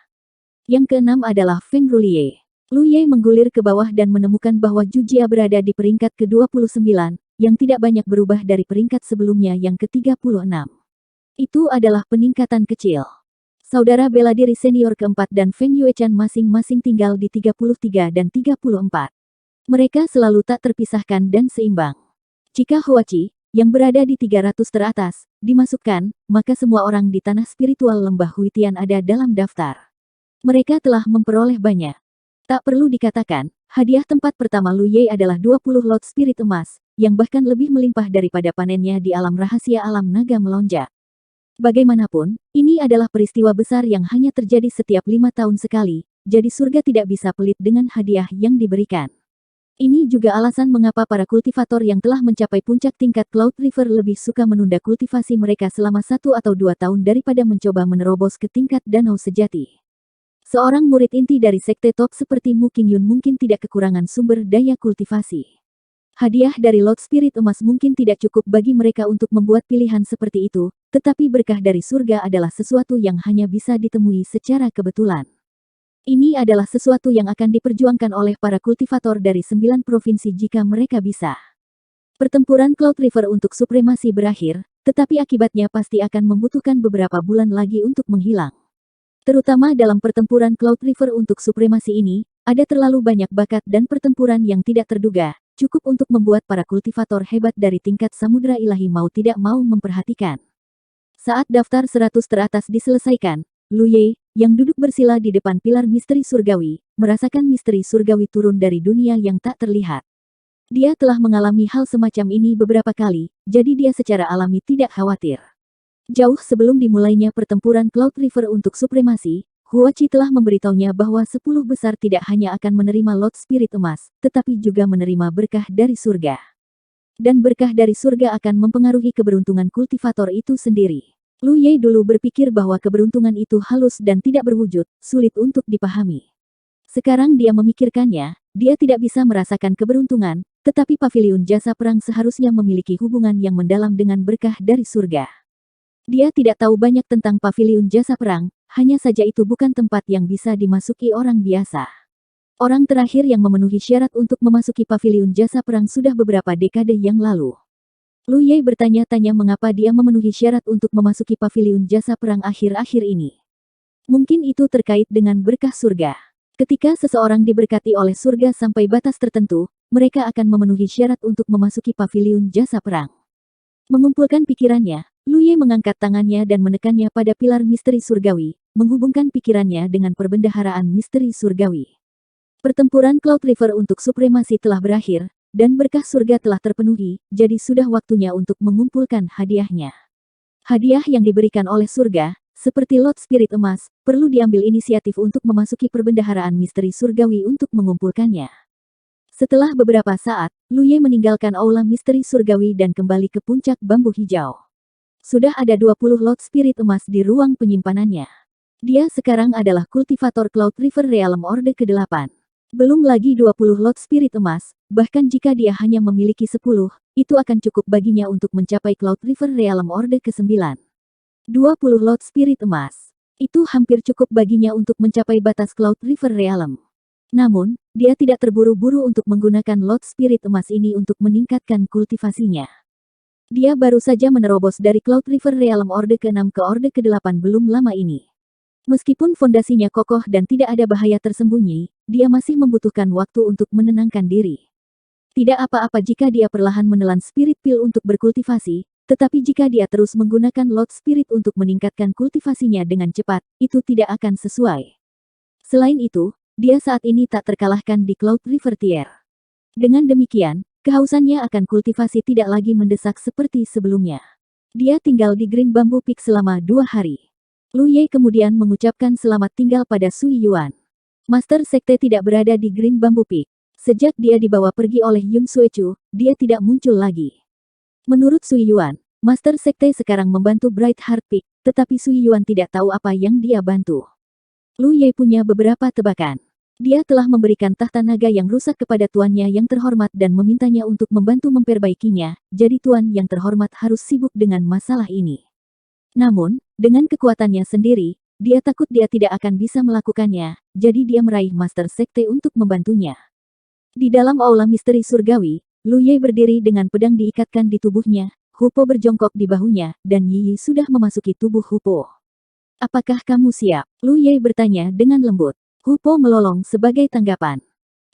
Yang keenam adalah Feng Rulie. Lu Ye menggulir ke bawah dan menemukan bahwa Zhu Jia berada di peringkat ke-29, yang tidak banyak berubah dari peringkat sebelumnya yang ke-36. Itu adalah peningkatan kecil. Saudara bela diri senior keempat dan Feng Yuechan masing-masing tinggal di 33 dan 34. Mereka selalu tak terpisahkan dan seimbang. Jika Huachi, yang berada di 300 teratas, dimasukkan, maka semua orang di tanah spiritual lembah Huitian ada dalam daftar. Mereka telah memperoleh banyak. Tak perlu dikatakan, hadiah tempat pertama Lu Ye adalah 20 lot spirit emas, yang bahkan lebih melimpah daripada panennya di alam rahasia alam naga melonjak. Bagaimanapun, ini adalah peristiwa besar yang hanya terjadi setiap 5 tahun sekali, jadi surga tidak bisa pelit dengan hadiah yang diberikan. Ini juga alasan mengapa para kultivator yang telah mencapai puncak tingkat Cloud River lebih suka menunda kultivasi mereka selama 1 atau 2 tahun daripada mencoba menerobos ke tingkat danau sejati. Seorang murid inti dari sekte top seperti Mu Qingyun mungkin tidak kekurangan sumber daya kultivasi. Hadiah dari Lot Spirit emas mungkin tidak cukup bagi mereka untuk membuat pilihan seperti itu, tetapi berkah dari surga adalah sesuatu yang hanya bisa ditemui secara kebetulan. Ini adalah sesuatu yang akan diperjuangkan oleh para kultivator dari 9 provinsi jika mereka bisa. Pertempuran Cloud River untuk supremasi berakhir, tetapi akibatnya pasti akan membutuhkan beberapa bulan lagi untuk menghilang. Terutama dalam pertempuran Cloud River untuk supremasi ini, ada terlalu banyak bakat dan pertempuran yang tidak terduga, cukup untuk membuat para kultivator hebat dari tingkat samudera ilahi mau tidak mau memperhatikan. Saat daftar 100 teratas diselesaikan, Lu Ye, yang duduk bersila di depan pilar misteri surgawi, merasakan misteri surgawi turun dari dunia yang tak terlihat. Dia telah mengalami hal semacam ini beberapa kali, jadi dia secara alami tidak khawatir. Jauh sebelum dimulainya pertempuran Cloud River untuk supremasi, Huachi telah memberitahunya bahwa 10 besar tidak hanya akan menerima lot spirit emas, tetapi juga menerima berkah dari surga. Dan berkah dari surga akan mempengaruhi keberuntungan kultivator itu sendiri. Lu Ye dulu berpikir bahwa keberuntungan itu halus dan tidak berwujud, sulit untuk dipahami. Sekarang dia memikirkannya, dia tidak bisa merasakan keberuntungan, tetapi paviliun jasa perang seharusnya memiliki hubungan yang mendalam dengan berkah dari surga. Dia tidak tahu banyak tentang paviliun jasa perang, hanya saja itu bukan tempat yang bisa dimasuki orang biasa. Orang terakhir yang memenuhi syarat untuk memasuki paviliun jasa perang sudah beberapa dekade yang lalu. Lu Ye bertanya-tanya mengapa dia memenuhi syarat untuk memasuki paviliun jasa perang akhir-akhir ini. Mungkin itu terkait dengan berkah surga. Ketika seseorang diberkati oleh surga sampai batas tertentu, mereka akan memenuhi syarat untuk memasuki paviliun jasa perang. Mengumpulkan pikirannya, Lu Ye mengangkat tangannya dan menekannya pada pilar misteri surgawi, menghubungkan pikirannya dengan perbendaharaan misteri surgawi. Pertempuran Cloud River untuk supremasi telah berakhir, dan berkah surga telah terpenuhi, jadi sudah waktunya untuk mengumpulkan hadiahnya. Hadiah yang diberikan oleh surga, seperti lot spirit emas, perlu diambil inisiatif untuk memasuki perbendaharaan misteri surgawi untuk mengumpulkannya. Setelah beberapa saat, Lu Ye meninggalkan aula misteri surgawi dan kembali ke puncak bambu hijau. Sudah ada 20 lot spirit emas di ruang penyimpanannya. Dia sekarang adalah kultivator Cloud River Realm Orde ke-8. Belum lagi 20 lot spirit emas, bahkan jika dia hanya memiliki 10, itu akan cukup baginya untuk mencapai Cloud River Realm Orde ke-9. 20 lot spirit emas. Itu hampir cukup baginya untuk mencapai batas Cloud River Realm. Namun, dia tidak terburu-buru untuk menggunakan lot spirit emas ini untuk meningkatkan kultivasinya. Dia baru saja menerobos dari Cloud River Realm Orde ke-6 ke Orde ke-8 belum lama ini. Meskipun fondasinya kokoh dan tidak ada bahaya tersembunyi, dia masih membutuhkan waktu untuk menenangkan diri. Tidak apa-apa jika dia perlahan menelan spirit pil untuk berkultivasi, tetapi jika dia terus menggunakan lot spirit untuk meningkatkan kultivasinya dengan cepat, itu tidak akan sesuai. Selain itu, dia saat ini tak terkalahkan di Cloud River Tier. Dengan demikian, kehausannya akan kultivasi tidak lagi mendesak seperti sebelumnya. Dia tinggal di Green Bamboo Peak selama 2 hari. Lu Ye kemudian mengucapkan selamat tinggal pada Sui Yuan. Master Sekte tidak berada di Green Bamboo Peak. Sejak dia dibawa pergi oleh Yun Suechu, dia tidak muncul lagi. Menurut Sui Yuan, Master Sekte sekarang membantu Bright Heart Peak, tetapi Sui Yuan tidak tahu apa yang dia bantu. Lu Ye punya beberapa tebakan. Dia telah memberikan tahta naga yang rusak kepada tuannya yang terhormat dan memintanya untuk membantu memperbaikinya, jadi tuan yang terhormat harus sibuk dengan masalah ini. Namun, dengan kekuatannya sendiri, dia takut dia tidak akan bisa melakukannya, jadi dia meraih Master Sekte untuk membantunya. Di dalam aula misteri surgawi, Lu Ye berdiri dengan pedang diikatkan di tubuhnya, Hupo berjongkok di bahunya, dan Yi sudah memasuki tubuh Hupo. Apakah kamu siap? Lu Ye bertanya dengan lembut. Hupo melolong sebagai tanggapan.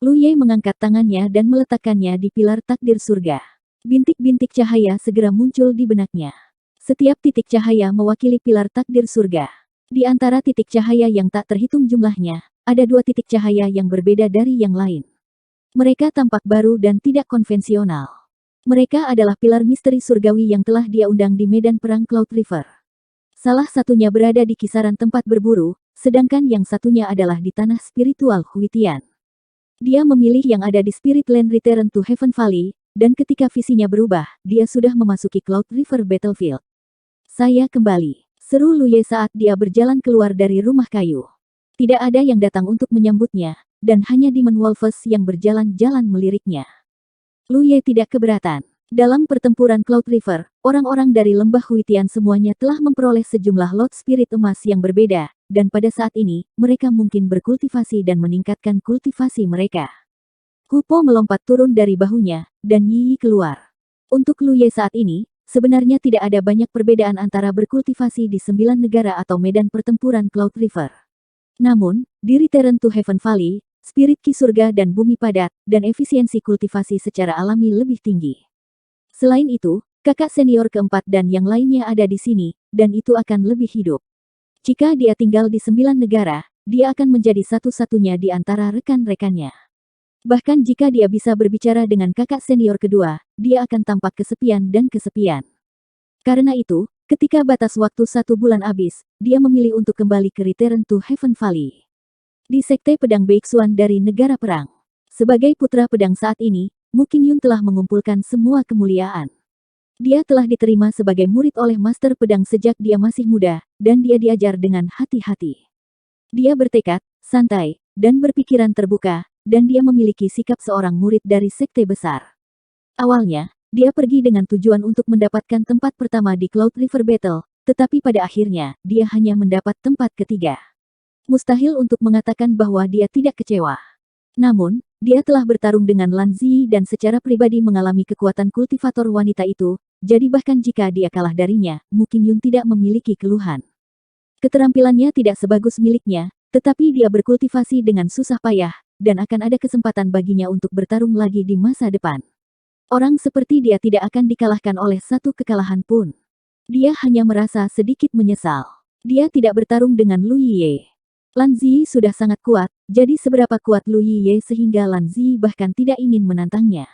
Lu Ye mengangkat tangannya dan meletakkannya di pilar takdir surga. Bintik-bintik cahaya segera muncul di benaknya. Setiap titik cahaya mewakili pilar takdir surga. Di antara titik cahaya yang tak terhitung jumlahnya, ada 2 titik cahaya yang berbeda dari yang lain. Mereka tampak baru dan tidak konvensional. Mereka adalah pilar misteri surgawi yang telah dia undang di medan perang Cloud River. Salah satunya berada di kisaran tempat berburu, sedangkan yang satunya adalah di tanah spiritual Huitian. Dia memilih yang ada di Spirit Land Return to Heaven Valley, dan ketika visinya berubah, dia sudah memasuki Cloud River Battlefield. Saya kembali, seru Lu Ye saat dia berjalan keluar dari rumah kayu. Tidak ada yang datang untuk menyambutnya, dan hanya Demon Wolves yang berjalan-jalan meliriknya. Lu Ye tidak keberatan. Dalam pertempuran Cloud River, orang-orang dari lembah Huitian semuanya telah memperoleh sejumlah lot spirit emas yang berbeda, dan pada saat ini, mereka mungkin berkultivasi dan meningkatkan kultivasi mereka. Hupo melompat turun dari bahunya, dan Yi keluar. Untuk Lu Ye saat ini, sebenarnya tidak ada banyak perbedaan antara berkultivasi di 9 negara atau medan pertempuran Cloud River. Namun, di Return to Heaven Valley, spirit ki surga dan bumi padat, dan efisiensi kultivasi secara alami lebih tinggi. Selain itu, kakak senior keempat dan yang lainnya ada di sini, dan itu akan lebih hidup. Jika dia tinggal di 9 negara, dia akan menjadi satu-satunya di antara rekan-rekannya. Bahkan jika dia bisa berbicara dengan kakak senior kedua, dia akan tampak kesepian dan kesepian. Karena itu, ketika batas waktu 1 bulan habis, dia memilih untuk kembali ke Return to Heaven Valley. Di Sekte Pedang Beixuan dari negara perang. Sebagai putra pedang saat ini, Mu Qingyun telah mengumpulkan semua kemuliaan. Dia telah diterima sebagai murid oleh Master Pedang sejak dia masih muda, dan dia diajar dengan hati-hati. Dia bertekad, santai, dan berpikiran terbuka, dan dia memiliki sikap seorang murid dari sekte besar. Awalnya, dia pergi dengan tujuan untuk mendapatkan tempat pertama di Cloud River Battle, tetapi pada akhirnya, dia hanya mendapat tempat ketiga. Mustahil untuk mengatakan bahwa dia tidak kecewa. Namun, dia telah bertarung dengan Lan Zi dan secara pribadi mengalami kekuatan kultivator wanita itu, jadi bahkan jika dia kalah darinya, Mu Qingyun tidak memiliki keluhan. Keterampilannya tidak sebagus miliknya, tetapi dia berkultivasi dengan susah payah, dan akan ada kesempatan baginya untuk bertarung lagi di masa depan. Orang seperti dia tidak akan dikalahkan oleh satu kekalahan pun. Dia hanya merasa sedikit menyesal. Dia tidak bertarung dengan Lu Yiye. Lan Zi sudah sangat kuat, jadi seberapa kuat Lu Yiye sehingga Lan Zi bahkan tidak ingin menantangnya.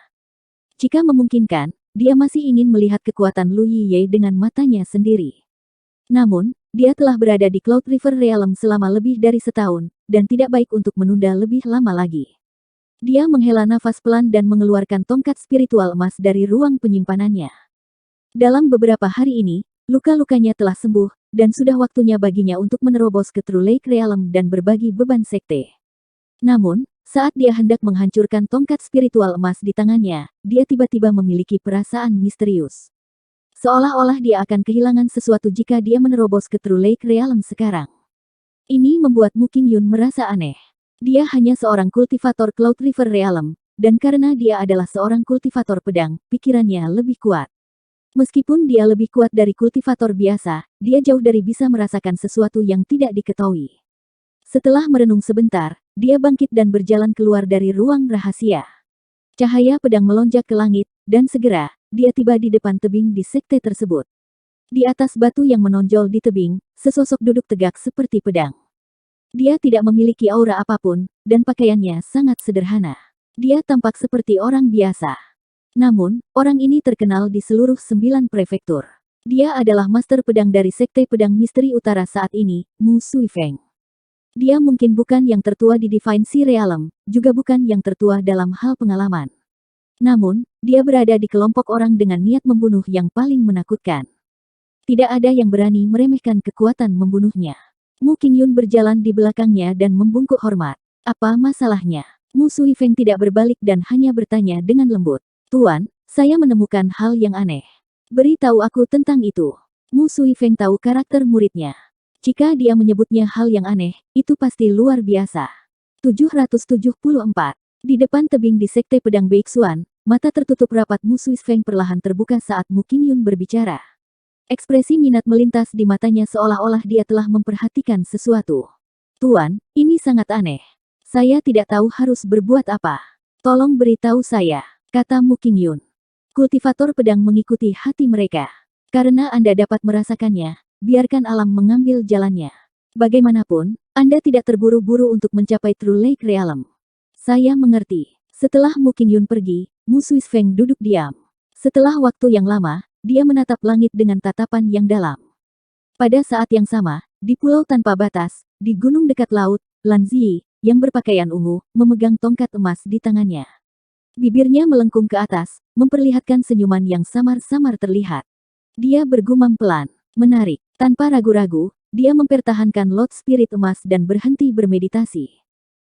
Jika memungkinkan, dia masih ingin melihat kekuatan Lu Yiye dengan matanya sendiri. Namun, dia telah berada di Cloud River Realm selama lebih dari setahun, dan tidak baik untuk menunda lebih lama lagi. Dia menghela nafas pelan dan mengeluarkan tongkat spiritual emas dari ruang penyimpanannya. Dalam beberapa hari ini, luka-lukanya telah sembuh, dan sudah waktunya baginya untuk menerobos ke True Lake Realm dan berbagi beban sekte. Namun, saat dia hendak menghancurkan tongkat spiritual emas di tangannya, dia tiba-tiba memiliki perasaan misterius. Seolah-olah dia akan kehilangan sesuatu jika dia menerobos ke True Lake Realm sekarang. Ini membuat Mu Qingyun merasa aneh. Dia hanya seorang kultivator Cloud River Realm, dan karena dia adalah seorang kultivator pedang, pikirannya lebih kuat. Meskipun dia lebih kuat dari kultivator biasa, dia jauh dari bisa merasakan sesuatu yang tidak diketahui. Setelah merenung sebentar, dia bangkit dan berjalan keluar dari ruang rahasia. Cahaya pedang melonjak ke langit, dan segera, dia tiba di depan tebing di sekte tersebut. Di atas batu yang menonjol di tebing, sesosok duduk tegak seperti pedang. Dia tidak memiliki aura apapun, dan pakaiannya sangat sederhana. Dia tampak seperti orang biasa. Namun, orang ini terkenal di seluruh 9 prefektur. Dia adalah master pedang dari Sekte Pedang Misteri Utara saat ini, Mu Suifeng. Dia mungkin bukan yang tertua di Divine Sea Realm, juga bukan yang tertua dalam hal pengalaman. Namun, dia berada di kelompok orang dengan niat membunuh yang paling menakutkan. Tidak ada yang berani meremehkan kekuatan membunuhnya. Mu Qingyun berjalan di belakangnya dan membungkuk hormat. Apa masalahnya? Mu Suifeng tidak berbalik dan hanya bertanya dengan lembut. Tuan, saya menemukan hal yang aneh. Beritahu aku tentang itu. Mu Suifeng tahu karakter muridnya. Jika dia menyebutnya hal yang aneh, itu pasti luar biasa. 774. Di depan tebing di Sekte Pedang Beixuan, mata tertutup rapat Mu Suifeng perlahan terbuka saat Mu Qingyun berbicara. Ekspresi minat melintas di matanya seolah-olah dia telah memperhatikan sesuatu. Tuan, ini sangat aneh. Saya tidak tahu harus berbuat apa. Tolong beritahu saya, kata Mu Qingyun. Kultivator pedang mengikuti hati mereka. Karena Anda dapat merasakannya, biarkan alam mengambil jalannya. Bagaimanapun, Anda tidak terburu-buru untuk mencapai True Lake Realm. Saya mengerti. Setelah Mu Qingyun pergi, Mu Suifeng duduk diam. Setelah waktu yang lama, dia menatap langit dengan tatapan yang dalam. Pada saat yang sama, di pulau tanpa batas, di gunung dekat laut, Lan Zi, yang berpakaian ungu, memegang tongkat emas di tangannya. Bibirnya melengkung ke atas, memperlihatkan senyuman yang samar-samar terlihat. Dia bergumam pelan, menarik. Tanpa ragu-ragu, dia mempertahankan Lot Spirit emas dan berhenti bermeditasi.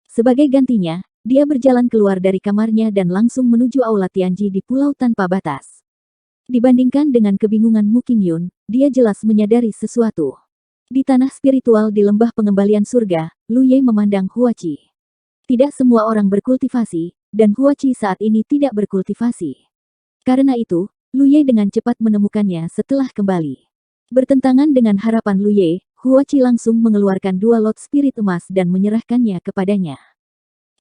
Sebagai gantinya, dia berjalan keluar dari kamarnya dan langsung menuju Aula Tianji di pulau tanpa batas. Dibandingkan dengan kebingungan Mu Qingyun, dia jelas menyadari sesuatu. Di tanah spiritual di lembah pengembalian surga, Lu Ye memandang Huachi. Tidak semua orang berkultivasi, dan Huachi saat ini tidak berkultivasi. Karena itu, Lu Ye dengan cepat menemukannya setelah kembali. Bertentangan dengan harapan Lu Ye, Huachi langsung mengeluarkan 2 lot spirit emas dan menyerahkannya kepadanya.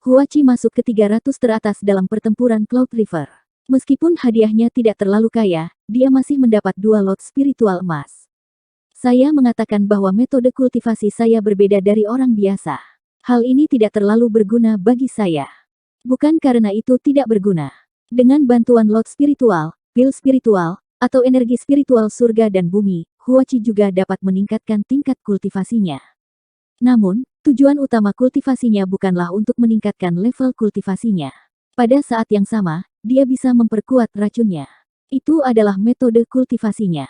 Huachi masuk ke 300 teratas dalam pertempuran Cloud River. Meskipun hadiahnya tidak terlalu kaya, dia masih mendapat 2 lot spiritual emas. Saya mengatakan bahwa metode kultivasi saya berbeda dari orang biasa. Hal ini tidak terlalu berguna bagi saya. Bukan karena itu tidak berguna. Dengan bantuan lot spiritual, pil spiritual, atau energi spiritual surga dan bumi, Huachi juga dapat meningkatkan tingkat kultivasinya. Namun, tujuan utama kultivasinya bukanlah untuk meningkatkan level kultivasinya. Pada saat yang sama, dia bisa memperkuat racunnya. Itu adalah metode kultivasinya.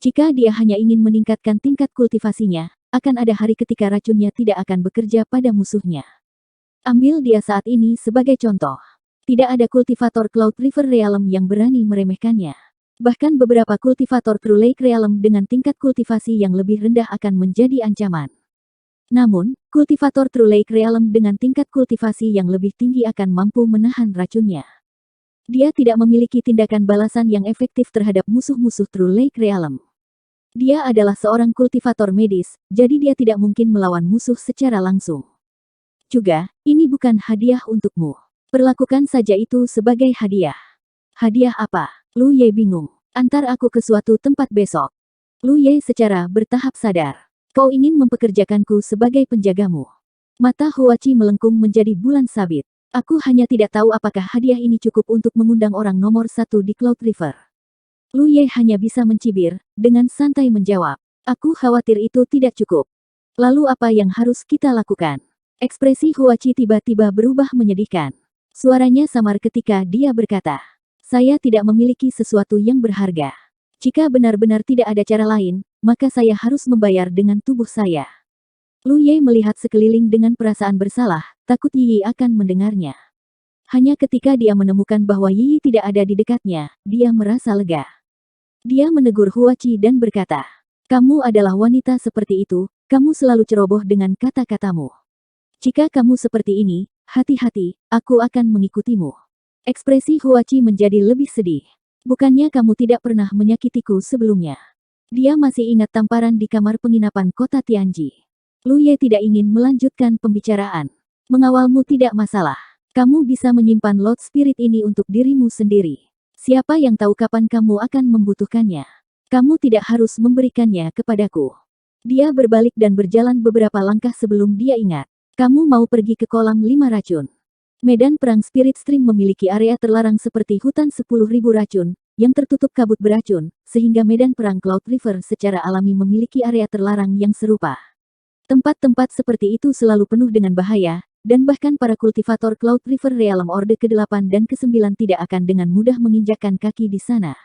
Jika dia hanya ingin meningkatkan tingkat kultivasinya, akan ada hari ketika racunnya tidak akan bekerja pada musuhnya. Ambil dia saat ini sebagai contoh. Tidak ada kultivator Cloud River Realm yang berani meremehkannya. Bahkan beberapa kultivator True Lake Realm dengan tingkat kultivasi yang lebih rendah akan menjadi ancaman. Namun, kultivator True Lake Realm dengan tingkat kultivasi yang lebih tinggi akan mampu menahan racunnya. Dia tidak memiliki tindakan balasan yang efektif terhadap musuh-musuh True Lake Realm. Dia adalah seorang kultivator medis, jadi dia tidak mungkin melawan musuh secara langsung. Juga, ini bukan hadiah untukmu. Perlakukan saja itu sebagai hadiah. Hadiah apa? Lu Ye bingung. Antar aku ke suatu tempat besok. Lu Ye secara bertahap sadar. Kau ingin mempekerjakanku sebagai penjagamu. Mata Huachi melengkung menjadi bulan sabit. Aku hanya tidak tahu apakah hadiah ini cukup untuk mengundang orang nomor 1 di Cloud River. Lu Ye hanya bisa mencibir, dengan santai menjawab. Aku khawatir itu tidak cukup. Lalu apa yang harus kita lakukan? Ekspresi Huachi tiba-tiba berubah menyedihkan. Suaranya samar ketika dia berkata, saya tidak memiliki sesuatu yang berharga. Jika benar-benar tidak ada cara lain, maka saya harus membayar dengan tubuh saya. Lu Ye melihat sekeliling dengan perasaan bersalah, takut Yi akan mendengarnya. Hanya ketika dia menemukan bahwa Yi tidak ada di dekatnya, dia merasa lega. Dia menegur Huachi dan berkata, kamu adalah wanita seperti itu, kamu selalu ceroboh dengan kata-katamu. Jika kamu seperti ini, hati-hati, aku akan mengikutimu. Ekspresi Huachi menjadi lebih sedih. Bukannya kamu tidak pernah menyakitiku sebelumnya. Dia masih ingat tamparan di kamar penginapan kota Tianji. Lu Ye tidak ingin melanjutkan pembicaraan. Mengawalmu tidak masalah. Kamu bisa menyimpan Lord Spirit ini untuk dirimu sendiri. Siapa yang tahu kapan kamu akan membutuhkannya? Kamu tidak harus memberikannya kepadaku. Dia berbalik dan berjalan beberapa langkah sebelum dia ingat. Kamu mau pergi ke kolam 5 racun. Medan perang Spirit Stream memiliki area terlarang seperti hutan 10.000 racun, yang tertutup kabut beracun, sehingga medan perang Cloud River secara alami memiliki area terlarang yang serupa. Tempat-tempat seperti itu selalu penuh dengan bahaya, dan bahkan para kultivator Cloud River Realm Orde ke-8 dan ke-9 tidak akan dengan mudah menginjakkan kaki di sana.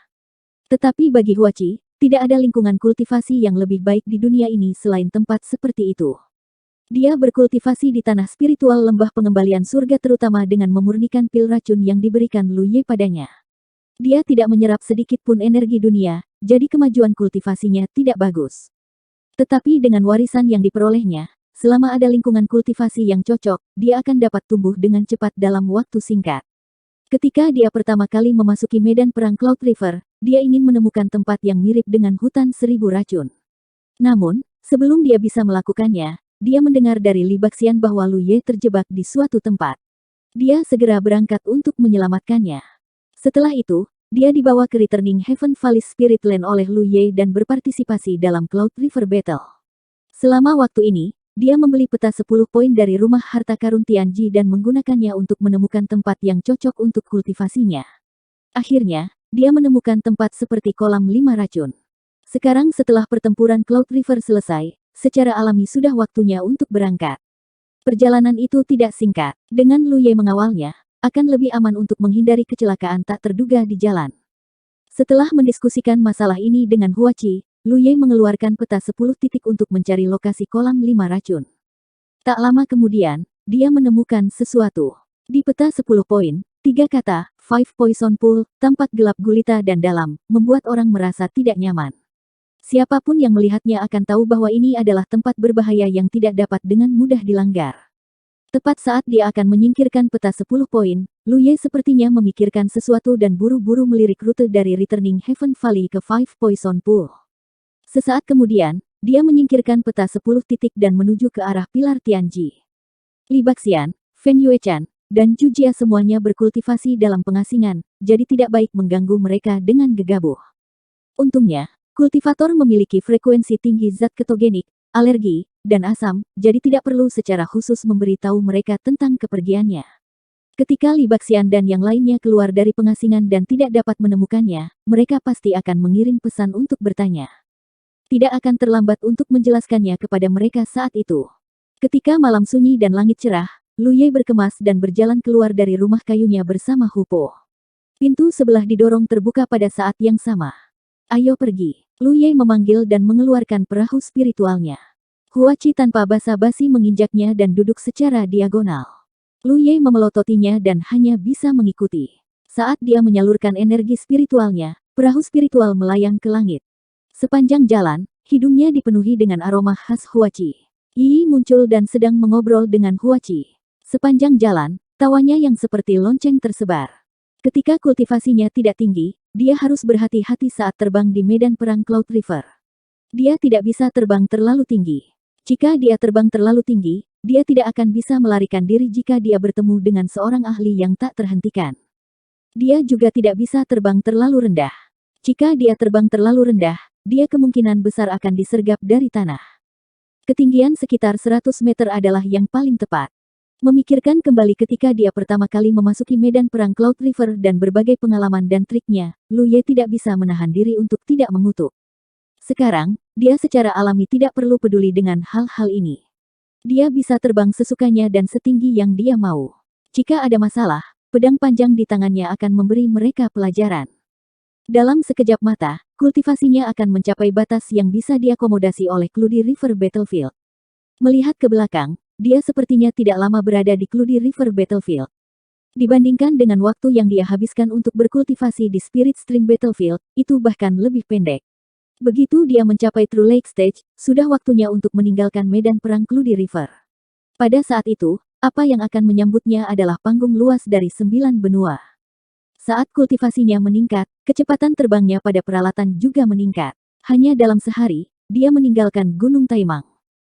Tetapi bagi Huachi, tidak ada lingkungan kultivasi yang lebih baik di dunia ini selain tempat seperti itu. Dia berkultivasi di tanah spiritual lembah pengembalian surga terutama dengan memurnikan pil racun yang diberikan Lu Ye padanya. Dia tidak menyerap sedikit pun energi dunia, jadi kemajuan kultivasinya tidak bagus. Tetapi dengan warisan yang diperolehnya, selama ada lingkungan kultivasi yang cocok, dia akan dapat tumbuh dengan cepat dalam waktu singkat. Ketika dia pertama kali memasuki medan perang Cloud River, dia ingin menemukan tempat yang mirip dengan hutan 1000 racun. Namun, sebelum dia bisa melakukannya, dia mendengar dari Li Baxian bahwa Lu Ye terjebak di suatu tempat. Dia segera berangkat untuk menyelamatkannya. Setelah itu, dia dibawa ke Returning Heaven Valley Spirit Land oleh Lu Ye dan berpartisipasi dalam Cloud River Battle. Selama waktu ini, dia membeli peta 10 poin dari rumah harta karun Tianji dan menggunakannya untuk menemukan tempat yang cocok untuk kultivasinya. Akhirnya, dia menemukan tempat seperti kolam 5 racun. Sekarang setelah pertempuran Cloud River selesai, secara alami sudah waktunya untuk berangkat. Perjalanan itu tidak singkat. Dengan Lu Ye mengawalnya, akan lebih aman untuk menghindari kecelakaan tak terduga di jalan. Setelah mendiskusikan masalah ini dengan Huachi, Lu Ye mengeluarkan peta 10 titik untuk mencari lokasi kolam 5 racun. Tak lama kemudian, dia menemukan sesuatu. Di peta 10 poin, 3 kata, 5 Poison Pool, tampak gelap gulita dan dalam, membuat orang merasa tidak nyaman. Siapapun yang melihatnya akan tahu bahwa ini adalah tempat berbahaya yang tidak dapat dengan mudah dilanggar. Tepat saat dia akan menyingkirkan peta 10 poin, Lu Ye sepertinya memikirkan sesuatu dan buru-buru melirik rute dari Returning Heaven Valley ke 5 Poison Pool. Sesaat kemudian, dia menyingkirkan peta 10 titik dan menuju ke arah pilar Tianji. Li Baxian, Feng Yuechan, dan Zhu Jia semuanya berkultivasi dalam pengasingan, jadi tidak baik mengganggu mereka dengan gegabah. Untungnya, kultivator memiliki frekuensi tinggi zat ketogenik, alergi, dan asam, jadi tidak perlu secara khusus memberitahu mereka tentang kepergiannya. Ketika Li Baxian dan yang lainnya keluar dari pengasingan dan tidak dapat menemukannya, mereka pasti akan mengirim pesan untuk bertanya. Tidak akan terlambat untuk menjelaskannya kepada mereka saat itu. Ketika malam sunyi dan langit cerah, Lu Ye berkemas dan berjalan keluar dari rumah kayunya bersama Hu Po. Pintu sebelah didorong terbuka pada saat yang sama. Ayo pergi. Lu Ye memanggil dan mengeluarkan perahu spiritualnya. Huachi tanpa basa-basi menginjaknya dan duduk secara diagonal. Lu Ye memelototinya dan hanya bisa mengikuti. Saat dia menyalurkan energi spiritualnya, perahu spiritual melayang ke langit. Sepanjang jalan, hidungnya dipenuhi dengan aroma khas Huachi. Yi muncul dan sedang mengobrol dengan Huachi. Sepanjang jalan, tawanya yang seperti lonceng tersebar. Ketika kultivasinya tidak tinggi, dia harus berhati-hati saat terbang di medan perang Cloud River. Dia tidak bisa terbang terlalu tinggi. Jika dia terbang terlalu tinggi, dia tidak akan bisa melarikan diri jika dia bertemu dengan seorang ahli yang tak terhentikan. Dia juga tidak bisa terbang terlalu rendah. Jika dia terbang terlalu rendah, dia kemungkinan besar akan disergap dari tanah. Ketinggian sekitar 100 meter adalah yang paling tepat. Memikirkan kembali ketika dia pertama kali memasuki medan perang Cloud River dan berbagai pengalaman dan triknya, Lu Ye tidak bisa menahan diri untuk tidak mengutuk. Sekarang, dia secara alami tidak perlu peduli dengan hal-hal ini. Dia bisa terbang sesukanya dan setinggi yang dia mau. Jika ada masalah, pedang panjang di tangannya akan memberi mereka pelajaran. Dalam sekejap mata, kultivasinya akan mencapai batas yang bisa diakomodasi oleh Cloudy River Battlefield. Melihat ke belakang, dia sepertinya tidak lama berada di Cloudy River Battlefield. Dibandingkan dengan waktu yang dia habiskan untuk berkultivasi di Spirit Stream Battlefield, itu bahkan lebih pendek. Begitu dia mencapai True Lake Stage, sudah waktunya untuk meninggalkan medan perang Cloudy River. Pada saat itu, apa yang akan menyambutnya adalah panggung luas dari 9 benua. Saat kultivasinya meningkat, kecepatan terbangnya pada peralatan juga meningkat. Hanya dalam sehari, dia meninggalkan Gunung Taimang.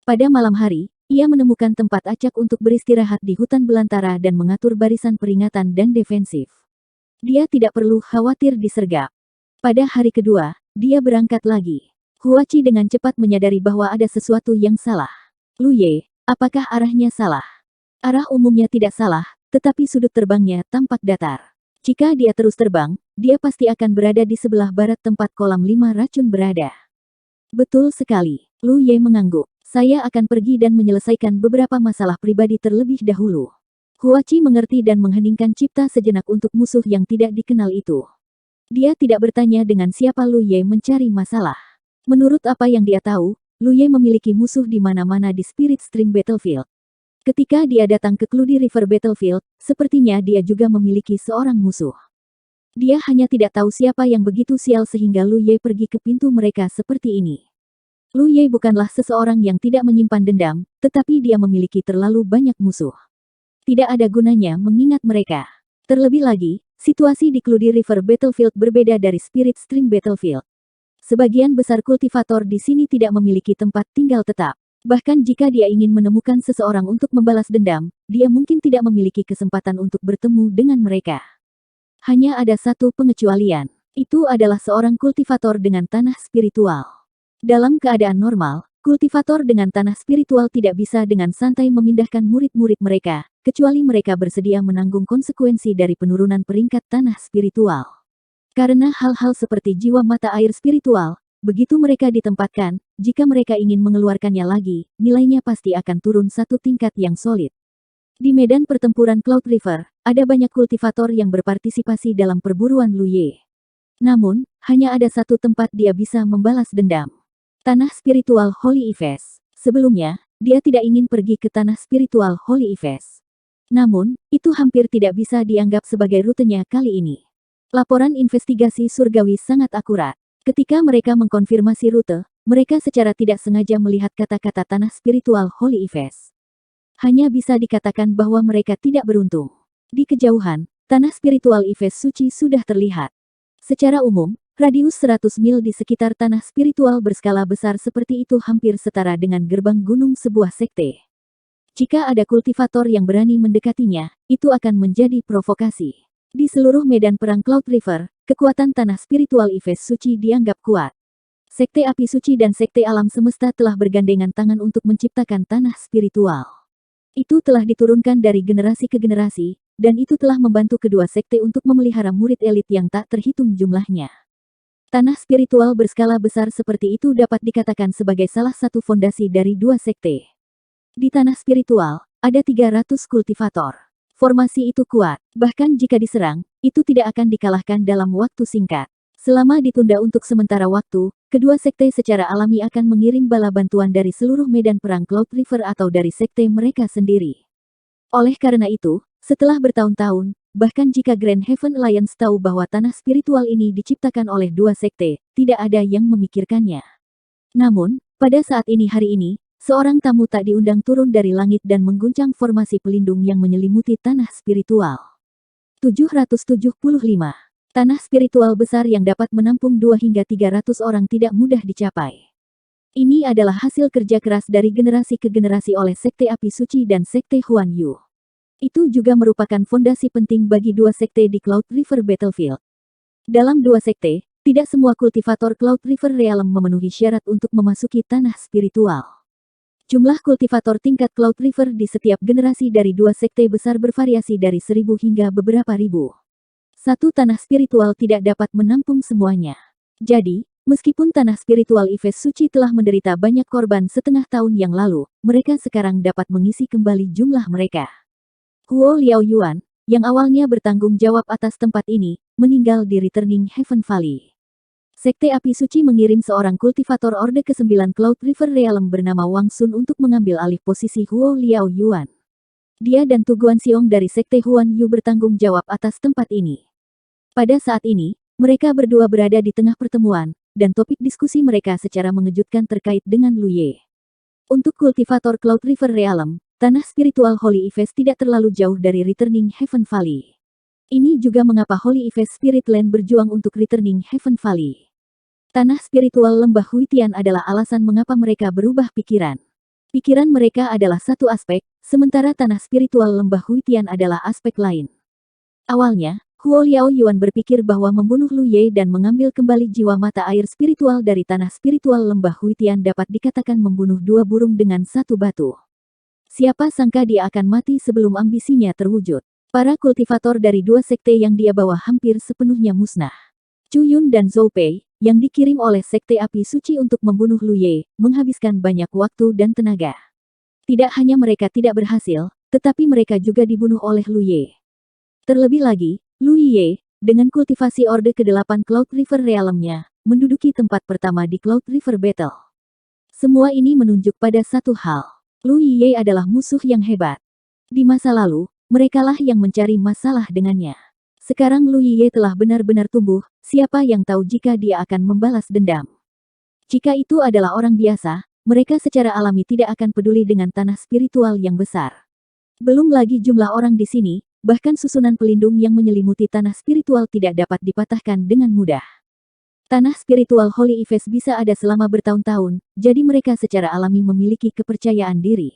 Pada malam hari, ia menemukan tempat acak untuk beristirahat di hutan belantara dan mengatur barisan peringatan dan defensif. Dia tidak perlu khawatir disergap. Pada hari kedua, dia berangkat lagi. Huachi dengan cepat menyadari bahwa ada sesuatu yang salah. Lu Ye, apakah arahnya salah? Arah umumnya tidak salah, tetapi sudut terbangnya tampak datar. Jika dia terus terbang, dia pasti akan berada di sebelah barat tempat kolam 5 racun berada. Betul sekali, Lu Ye mengangguk. Saya akan pergi dan menyelesaikan beberapa masalah pribadi terlebih dahulu. Huachi mengerti dan mengheningkan cipta sejenak untuk musuh yang tidak dikenal itu. Dia tidak bertanya dengan siapa Lu Ye mencari masalah. Menurut apa yang dia tahu, Lu Ye memiliki musuh di mana-mana di Spirit Stream Battlefield. Ketika dia datang ke Cloudy River Battlefield, sepertinya dia juga memiliki seorang musuh. Dia hanya tidak tahu siapa yang begitu sial sehingga Lu Ye pergi ke pintu mereka seperti ini. Lu Ye bukanlah seseorang yang tidak menyimpan dendam, tetapi dia memiliki terlalu banyak musuh. Tidak ada gunanya mengingat mereka. Terlebih lagi, situasi di Cloudy River Battlefield berbeda dari Spirit Stream Battlefield. Sebagian besar kultivator di sini tidak memiliki tempat tinggal tetap. Bahkan jika dia ingin menemukan seseorang untuk membalas dendam, dia mungkin tidak memiliki kesempatan untuk bertemu dengan mereka. Hanya ada satu pengecualian. Itu adalah seorang kultivator dengan tanah spiritual. Dalam keadaan normal, kultivator dengan tanah spiritual tidak bisa dengan santai memindahkan murid-murid mereka, kecuali mereka bersedia menanggung konsekuensi dari penurunan peringkat tanah spiritual. Karena hal-hal seperti jiwa mata air spiritual, begitu mereka ditempatkan, jika mereka ingin mengeluarkannya lagi, nilainya pasti akan turun satu tingkat yang solid. Di medan pertempuran Cloud River, ada banyak kultivator yang berpartisipasi dalam perburuan Lu Ye. Namun, hanya ada satu tempat dia bisa membalas dendam. Tanah spiritual Holy Efes. Sebelumnya, dia tidak ingin pergi ke tanah spiritual Holy Efes. Namun, itu hampir tidak bisa dianggap sebagai rutenya kali ini. Laporan investigasi surgawi sangat akurat. Ketika mereka mengkonfirmasi rute, mereka secara tidak sengaja melihat kata-kata tanah spiritual Holy Efes. Hanya bisa dikatakan bahwa mereka tidak beruntung. Di kejauhan, tanah spiritual Efes suci sudah terlihat. Secara umum, radius 100 mil di sekitar tanah spiritual berskala besar seperti itu hampir setara dengan gerbang gunung sebuah sekte. Jika ada kultivator yang berani mendekatinya, itu akan menjadi provokasi. Di seluruh medan perang Cloud River, kekuatan tanah spiritual Efes suci dianggap kuat. Sekte api suci dan sekte alam semesta telah bergandengan tangan untuk menciptakan tanah spiritual. Itu telah diturunkan dari generasi ke generasi, dan itu telah membantu kedua sekte untuk memelihara murid elit yang tak terhitung jumlahnya. Tanah spiritual berskala besar seperti itu dapat dikatakan sebagai salah satu fondasi dari dua sekte. Di tanah spiritual, ada 300 kultivator. Formasi itu kuat, bahkan jika diserang, itu tidak akan dikalahkan dalam waktu singkat. Selama ditunda untuk sementara waktu, kedua sekte secara alami akan mengirim bala bantuan dari seluruh medan perang Cloud River atau dari sekte mereka sendiri. Oleh karena itu, setelah bertahun-tahun, bahkan jika Grand Heaven Alliance tahu bahwa tanah spiritual ini diciptakan oleh dua sekte, tidak ada yang memikirkannya. Namun, pada saat ini hari ini, Seorang tamu tak diundang turun dari langit dan mengguncang formasi pelindung yang menyelimuti tanah spiritual. 775. Tanah spiritual besar yang dapat menampung 2 hingga 300 orang tidak mudah dicapai. Ini adalah hasil kerja keras dari generasi ke generasi oleh Sekte Api Suci dan Sekte Huan Yu. Itu juga merupakan fondasi penting bagi dua sekte di Cloud River Battlefield. Dalam dua sekte, tidak semua kultivator Cloud River Realm memenuhi syarat untuk memasuki tanah spiritual. Jumlah kultivator tingkat Cloud River di setiap generasi dari dua sekte besar bervariasi dari 1000 hingga beberapa ribu. Satu tanah spiritual tidak dapat menampung semuanya. Jadi, meskipun tanah spiritual Yves Suci telah menderita banyak korban setengah tahun yang lalu, mereka sekarang dapat mengisi kembali jumlah mereka. Huo Liao Yuan, yang awalnya bertanggung jawab atas tempat ini, meninggal di Returning Heaven Valley. Sekte Api Suci mengirim seorang kultivator Orde ke-9 Cloud River Realm bernama Wang Sun untuk mengambil alih posisi Huo Liao Yuan. Dia dan Tu Guanxiong dari Sekte Huan Yu bertanggung jawab atas tempat ini. Pada saat ini, mereka berdua berada di tengah pertemuan, dan topik diskusi mereka secara mengejutkan terkait dengan Lu Ye. Untuk kultivator Cloud River Realm, tanah spiritual Holy Yves tidak terlalu jauh dari Returning Heaven Valley. Ini juga mengapa Holy Yves Spirit Land berjuang untuk Returning Heaven Valley. Tanah spiritual lembah Huitian adalah alasan mengapa mereka berubah pikiran. Pikiran mereka adalah satu aspek, sementara tanah spiritual lembah Huitian adalah aspek lain. Awalnya, Huo Liao Yuan berpikir bahwa membunuh Lu Ye dan mengambil kembali jiwa mata air spiritual dari tanah spiritual lembah Huitian dapat dikatakan membunuh dua burung dengan satu batu. Siapa sangka dia akan mati sebelum ambisinya terwujud. Para kultivator dari dua sekte yang dia bawa hampir sepenuhnya musnah. Chu Yun dan Zhou Pei, yang dikirim oleh Sekte Api Suci untuk membunuh Lu Ye, menghabiskan banyak waktu dan tenaga. Tidak hanya mereka tidak berhasil, tetapi mereka juga dibunuh oleh Lu Ye. Terlebih lagi, Lu Ye, dengan kultivasi Orde ke-8 Cloud River Realm-nya, menduduki tempat pertama di Cloud River Battle. Semua ini menunjuk pada satu hal. Lu Ye adalah musuh yang hebat. Di masa lalu, merekalah yang mencari masalah dengannya. Sekarang Lu Ye telah benar-benar tumbuh, siapa yang tahu jika dia akan membalas dendam. Jika itu adalah orang biasa, mereka secara alami tidak akan peduli dengan tanah spiritual yang besar. Belum lagi jumlah orang di sini, bahkan susunan pelindung yang menyelimuti tanah spiritual tidak dapat dipatahkan dengan mudah. Tanah spiritual Holy Yves bisa ada selama bertahun-tahun, jadi mereka secara alami memiliki kepercayaan diri.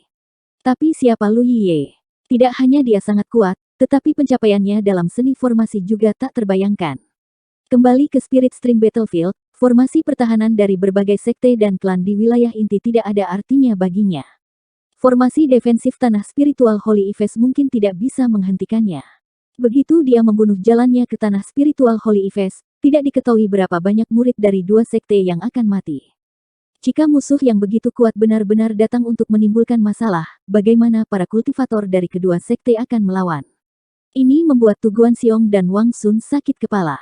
Tapi siapa Lu Ye? Tidak hanya dia sangat kuat, tetapi pencapaiannya dalam seni formasi juga tak terbayangkan. Kembali ke Spirit Stream Battlefield, formasi pertahanan dari berbagai sekte dan klan di wilayah inti tidak ada artinya baginya. Formasi defensif tanah spiritual Holy Yves mungkin tidak bisa menghentikannya. Begitu dia membunuh jalannya ke tanah spiritual Holy Yves, tidak diketahui berapa banyak murid dari dua sekte yang akan mati. Jika musuh yang begitu kuat benar-benar datang untuk menimbulkan masalah, bagaimana para kultivator dari kedua sekte akan melawan? Ini membuat Tu Guanxiong dan Wang Sun sakit kepala.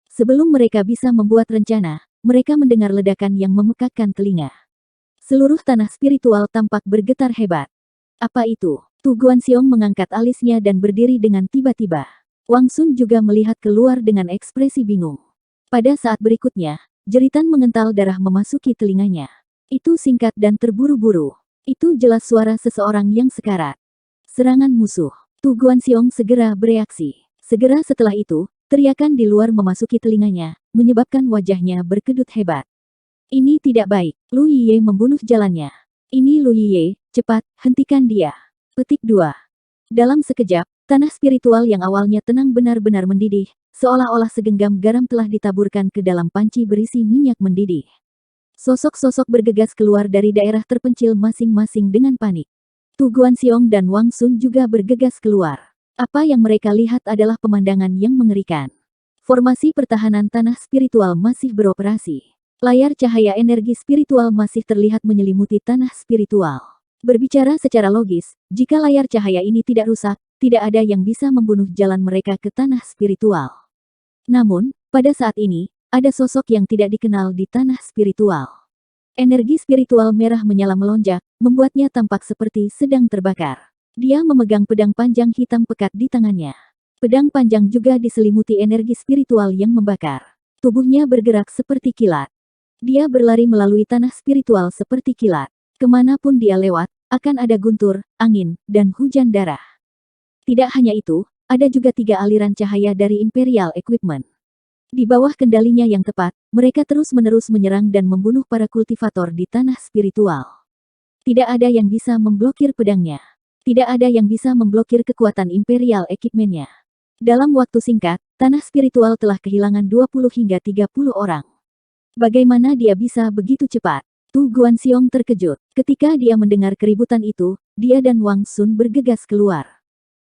Sebelum mereka bisa membuat rencana, mereka mendengar ledakan yang memekakkan telinga. Seluruh tanah spiritual tampak bergetar hebat. Apa itu? Tu Guanxiong mengangkat alisnya dan berdiri dengan tiba-tiba. Wang Sun juga melihat keluar dengan ekspresi bingung. Pada saat berikutnya, jeritan mengental darah memasuki telinganya. Itu singkat dan terburu-buru. Itu jelas suara seseorang yang sekarat. Serangan musuh. Tu Guanxiong segera bereaksi. Segera setelah itu, teriakan di luar memasuki telinganya, menyebabkan wajahnya berkedut hebat. Ini tidak baik. Lu Ye membunuh jalannya. Ini Lu Ye, cepat, hentikan dia. Petik 2. Dalam sekejap, tanah spiritual yang awalnya tenang benar-benar mendidih, seolah-olah segenggam garam telah ditaburkan ke dalam panci berisi minyak mendidih. Sosok-sosok bergegas keluar dari daerah terpencil masing-masing dengan panik. Tu Guanxiong dan Wang Sun juga bergegas keluar. Apa yang mereka lihat adalah pemandangan yang mengerikan. Formasi pertahanan tanah spiritual masih beroperasi. Layar cahaya energi spiritual masih terlihat menyelimuti tanah spiritual. Berbicara secara logis, jika layar cahaya ini tidak rusak, tidak ada yang bisa membunuh jalan mereka ke tanah spiritual. Namun, pada saat ini, ada sosok yang tidak dikenal di tanah spiritual. Energi spiritual merah menyala melonjak, membuatnya tampak seperti sedang terbakar. Dia memegang pedang panjang hitam pekat di tangannya. Pedang panjang juga diselimuti energi spiritual yang membakar. Tubuhnya bergerak seperti kilat. Dia berlari melalui tanah spiritual seperti kilat. Kemanapun dia lewat, akan ada guntur, angin, dan hujan darah. Tidak hanya itu, ada juga 3 aliran cahaya dari Imperial Equipment. Di bawah kendalinya yang tepat, mereka terus-menerus menyerang dan membunuh para kultivator di tanah spiritual. Tidak ada yang bisa memblokir pedangnya. Tidak ada yang bisa memblokir kekuatan Imperial Equipment-nya. Dalam waktu singkat, tanah spiritual telah kehilangan 20 hingga 30 orang. Bagaimana dia bisa begitu cepat? Tu Guanxiong terkejut. Ketika dia mendengar keributan itu, dia dan Wang Sun bergegas keluar.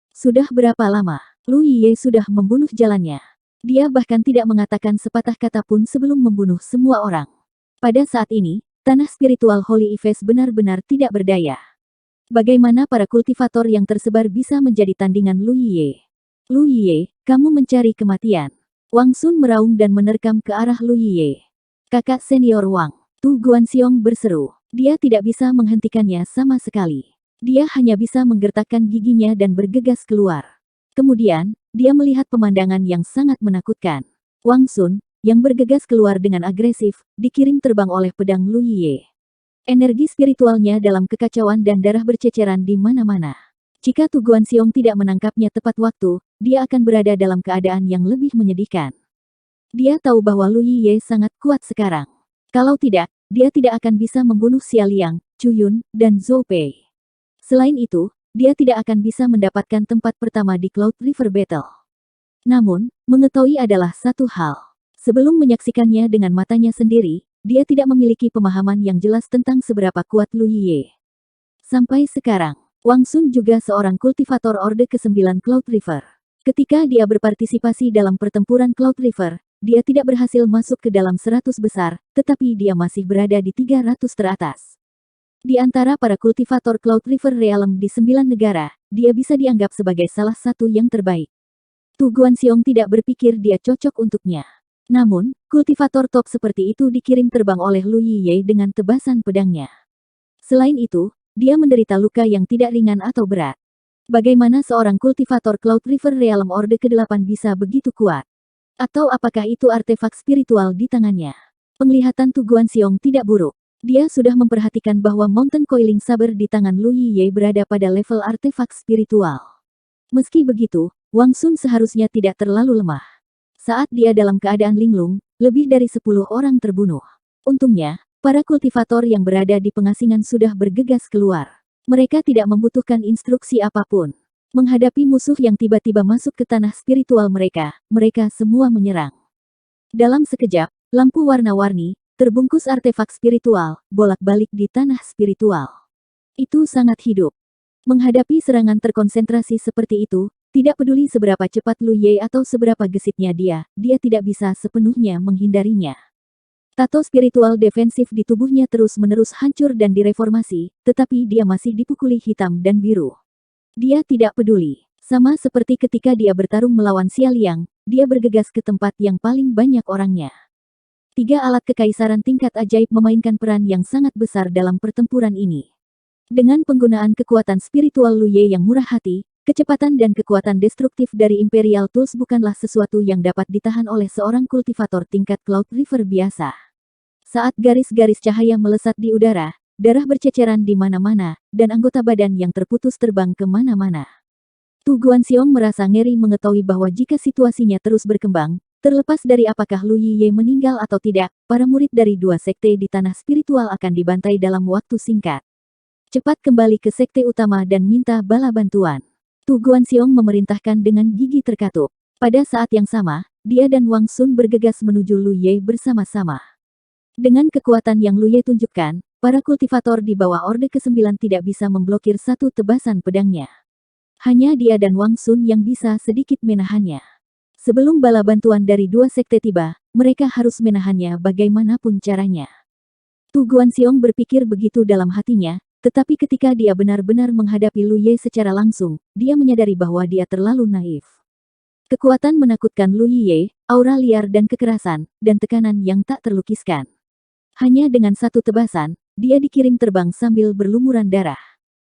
Sudah berapa lama? Lu Yiye sudah membunuh jalannya. Dia bahkan tidak mengatakan sepatah kata pun sebelum membunuh semua orang. Pada saat ini, tanah spiritual Holy Efes benar-benar tidak berdaya. Bagaimana para kultivator yang tersebar bisa menjadi tandingan Lu Yiye? Lu Yiye, kamu mencari kematian. Wang Sun meraung dan menerkam ke arah Lu Yiye. Kakak senior Wang. Tu Guanxiong berseru. Dia tidak bisa menghentikannya sama sekali. Dia hanya bisa menggertakkan giginya dan bergegas keluar. Kemudian, dia melihat pemandangan yang sangat menakutkan. Wang Sun, yang bergegas keluar dengan agresif, dikirim terbang oleh pedang Lu Yiye. Energi spiritualnya dalam kekacauan dan darah berceceran di mana-mana. Jika Tu Guanxiong tidak menangkapnya tepat waktu, dia akan berada dalam keadaan yang lebih menyedihkan. Dia tahu bahwa Lu Yiye sangat kuat sekarang. Kalau tidak, dia tidak akan bisa membunuh Xia Liang, Chu Yun, dan Zhou Pei. Selain itu, dia tidak akan bisa mendapatkan tempat pertama di Cloud River Battle. Namun, mengetahui adalah satu hal. Sebelum menyaksikannya dengan matanya sendiri, dia tidak memiliki pemahaman yang jelas tentang seberapa kuat Lu Yiye. Sampai sekarang, Wang Sun juga seorang kultivator Orde ke-9 Cloud River. Ketika dia berpartisipasi dalam pertempuran Cloud River, dia tidak berhasil masuk ke dalam 100 besar, tetapi dia masih berada di 300 teratas. Di antara para kultivator Cloud River Realm di 9 negara, dia bisa dianggap sebagai salah satu yang terbaik. Tu Guanxiong tidak berpikir dia cocok untuknya. Namun, kultivator top seperti itu dikirim terbang oleh Lu Yiye dengan tebasan pedangnya. Selain itu, dia menderita luka yang tidak ringan atau berat. Bagaimana seorang kultivator Cloud River Realm Orde ke-8 bisa begitu kuat? Atau apakah itu artefak spiritual di tangannya? Penglihatan Tu Guanxiong tidak buruk. Dia sudah memperhatikan bahwa Mountain Coiling Saber di tangan Lu Yiye berada pada level artefak spiritual. Meski begitu, Wang Sun seharusnya tidak terlalu lemah. Saat dia dalam keadaan linglung, lebih dari 10 orang terbunuh. Untungnya, para kultivator yang berada di pengasingan sudah bergegas keluar. Mereka tidak membutuhkan instruksi apapun. Menghadapi musuh yang tiba-tiba masuk ke tanah spiritual mereka, mereka semua menyerang. Dalam sekejap, lampu warna-warni, terbungkus artefak spiritual, bolak-balik di tanah spiritual. Itu sangat hidup. Menghadapi serangan terkonsentrasi seperti itu, tidak peduli seberapa cepat Lu Yiye atau seberapa gesitnya dia tidak bisa sepenuhnya menghindarinya. Tato spiritual defensif di tubuhnya terus-menerus hancur dan direformasi, tetapi dia masih dipukuli hitam dan biru. Dia tidak peduli. Sama seperti ketika dia bertarung melawan Xia Liang, dia bergegas ke tempat yang paling banyak orangnya. 3 alat kekaisaran tingkat ajaib memainkan peran yang sangat besar dalam pertempuran ini. Dengan penggunaan kekuatan spiritual Lu Yiye yang murah hati, kecepatan dan kekuatan destruktif dari Imperial Tools bukanlah sesuatu yang dapat ditahan oleh seorang kultivator tingkat Cloud River biasa. Saat garis-garis cahaya melesat di udara, darah berceceran di mana-mana, dan anggota badan yang terputus terbang ke mana-mana. Tu Guanxiong merasa ngeri mengetahui bahwa jika situasinya terus berkembang, terlepas dari apakah Lu Yiye meninggal atau tidak, para murid dari 2 sekte di tanah spiritual akan dibantai dalam waktu singkat. Cepat kembali ke sekte utama dan minta bala bantuan. Tu Guanxiong memerintahkan dengan gigi terkatup. Pada saat yang sama, dia dan Wang Sun bergegas menuju Lu Yiye bersama-sama. Dengan kekuatan yang Lu Yiye tunjukkan, para kultivator di bawah Orde ke-9 tidak bisa memblokir satu tebasan pedangnya. Hanya dia dan Wang Sun yang bisa sedikit menahannya. Sebelum bala bantuan dari 2 sekte tiba, mereka harus menahannya bagaimanapun caranya. Tu Guanxiong berpikir begitu dalam hatinya, tetapi ketika dia benar-benar menghadapi Lu Yiye secara langsung, dia menyadari bahwa dia terlalu naif. Kekuatan menakutkan Lu Yiye, aura liar dan kekerasan, dan tekanan yang tak terlukiskan. Hanya dengan satu tebasan, dia dikirim terbang sambil berlumuran darah.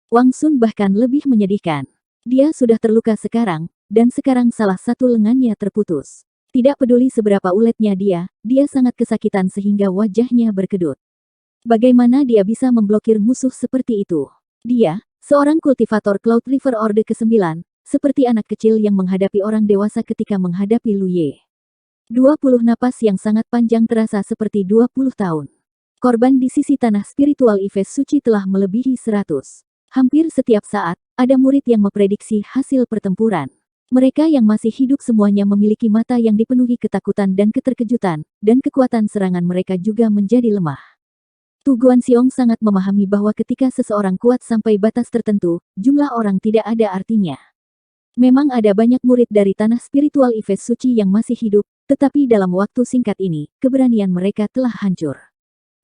Wang Sun bahkan lebih menyedihkan. Dia sudah terluka sekarang, dan sekarang salah satu lengannya terputus. Tidak peduli seberapa uletnya dia sangat kesakitan sehingga wajahnya berkedut. Bagaimana dia bisa memblokir musuh seperti itu? Dia, seorang kultivator Cloud River Orde ke-9, seperti anak kecil yang menghadapi orang dewasa ketika menghadapi Lu Ye. 20 napas yang sangat panjang terasa seperti 20 tahun. Korban di sisi tanah spiritual Yves Suci telah melebihi 100. Hampir setiap saat, ada murid yang memprediksi hasil pertempuran. Mereka yang masih hidup semuanya memiliki mata yang dipenuhi ketakutan dan keterkejutan, dan kekuatan serangan mereka juga menjadi lemah. Tu Guanxiong sangat memahami bahwa ketika seseorang kuat sampai batas tertentu, jumlah orang tidak ada artinya. Memang ada banyak murid dari tanah spiritual Yves Suci yang masih hidup, tetapi dalam waktu singkat ini, keberanian mereka telah hancur.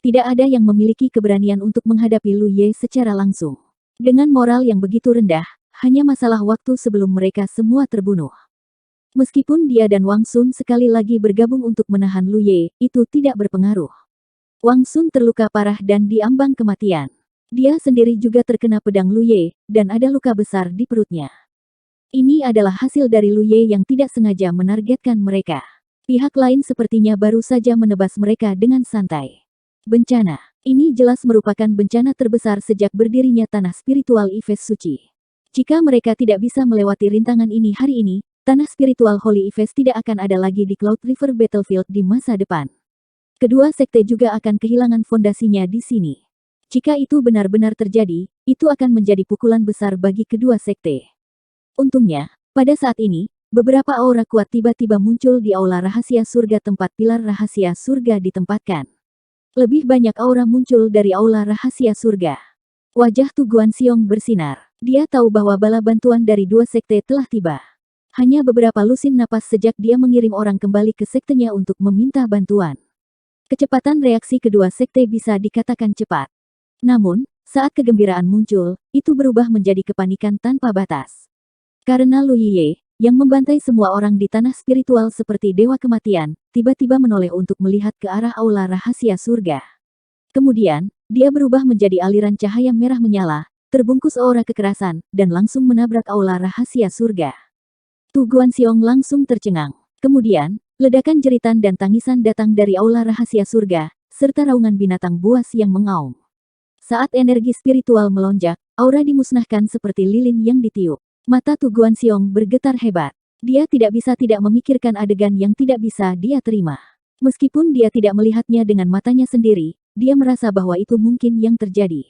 Tidak ada yang memiliki keberanian untuk menghadapi Lu Ye secara langsung. Dengan moral yang begitu rendah, hanya masalah waktu sebelum mereka semua terbunuh. Meskipun dia dan Wang Sun sekali lagi bergabung untuk menahan Lu Ye, itu tidak berpengaruh. Wang Sun terluka parah dan diambang kematian. Dia sendiri juga terkena pedang Lu Ye, dan ada luka besar di perutnya. Ini adalah hasil dari Lu Ye yang tidak sengaja menargetkan mereka. Pihak lain sepertinya baru saja menebas mereka dengan santai. Bencana. Ini jelas merupakan bencana terbesar sejak berdirinya tanah spiritual Yves Suci. Jika mereka tidak bisa melewati rintangan ini hari ini, tanah spiritual Holy Yves tidak akan ada lagi di Cloud River Battlefield di masa depan. Kedua sekte juga akan kehilangan fondasinya di sini. Jika itu benar-benar terjadi, itu akan menjadi pukulan besar bagi kedua sekte. Untungnya, pada saat ini, beberapa aura kuat tiba-tiba muncul di aula rahasia surga tempat pilar rahasia surga ditempatkan. Lebih banyak aura muncul dari aula rahasia surga. Wajah Tu Guanxiong bersinar. Dia tahu bahwa bala bantuan dari dua sekte telah tiba. Hanya beberapa lusin napas sejak dia mengirim orang kembali ke sektenya untuk meminta bantuan. Kecepatan reaksi kedua sekte bisa dikatakan cepat. Namun, saat kegembiraan muncul, itu berubah menjadi kepanikan tanpa batas. Karena Lu Ye, yang membantai semua orang di tanah spiritual seperti Dewa Kematian, tiba-tiba menoleh untuk melihat ke arah aula rahasia surga. Kemudian, dia berubah menjadi aliran cahaya merah menyala, terbungkus aura kekerasan, dan langsung menabrak aula rahasia surga. Tu Guanxiong langsung tercengang. Kemudian, ledakan jeritan dan tangisan datang dari aula rahasia surga, serta raungan binatang buas yang mengaum. Saat energi spiritual melonjak, aura dimusnahkan seperti lilin yang ditiup. Mata Tu Guanxiong bergetar hebat. Dia tidak bisa tidak memikirkan adegan yang tidak bisa dia terima. Meskipun dia tidak melihatnya dengan matanya sendiri, dia merasa bahwa itu mungkin yang terjadi.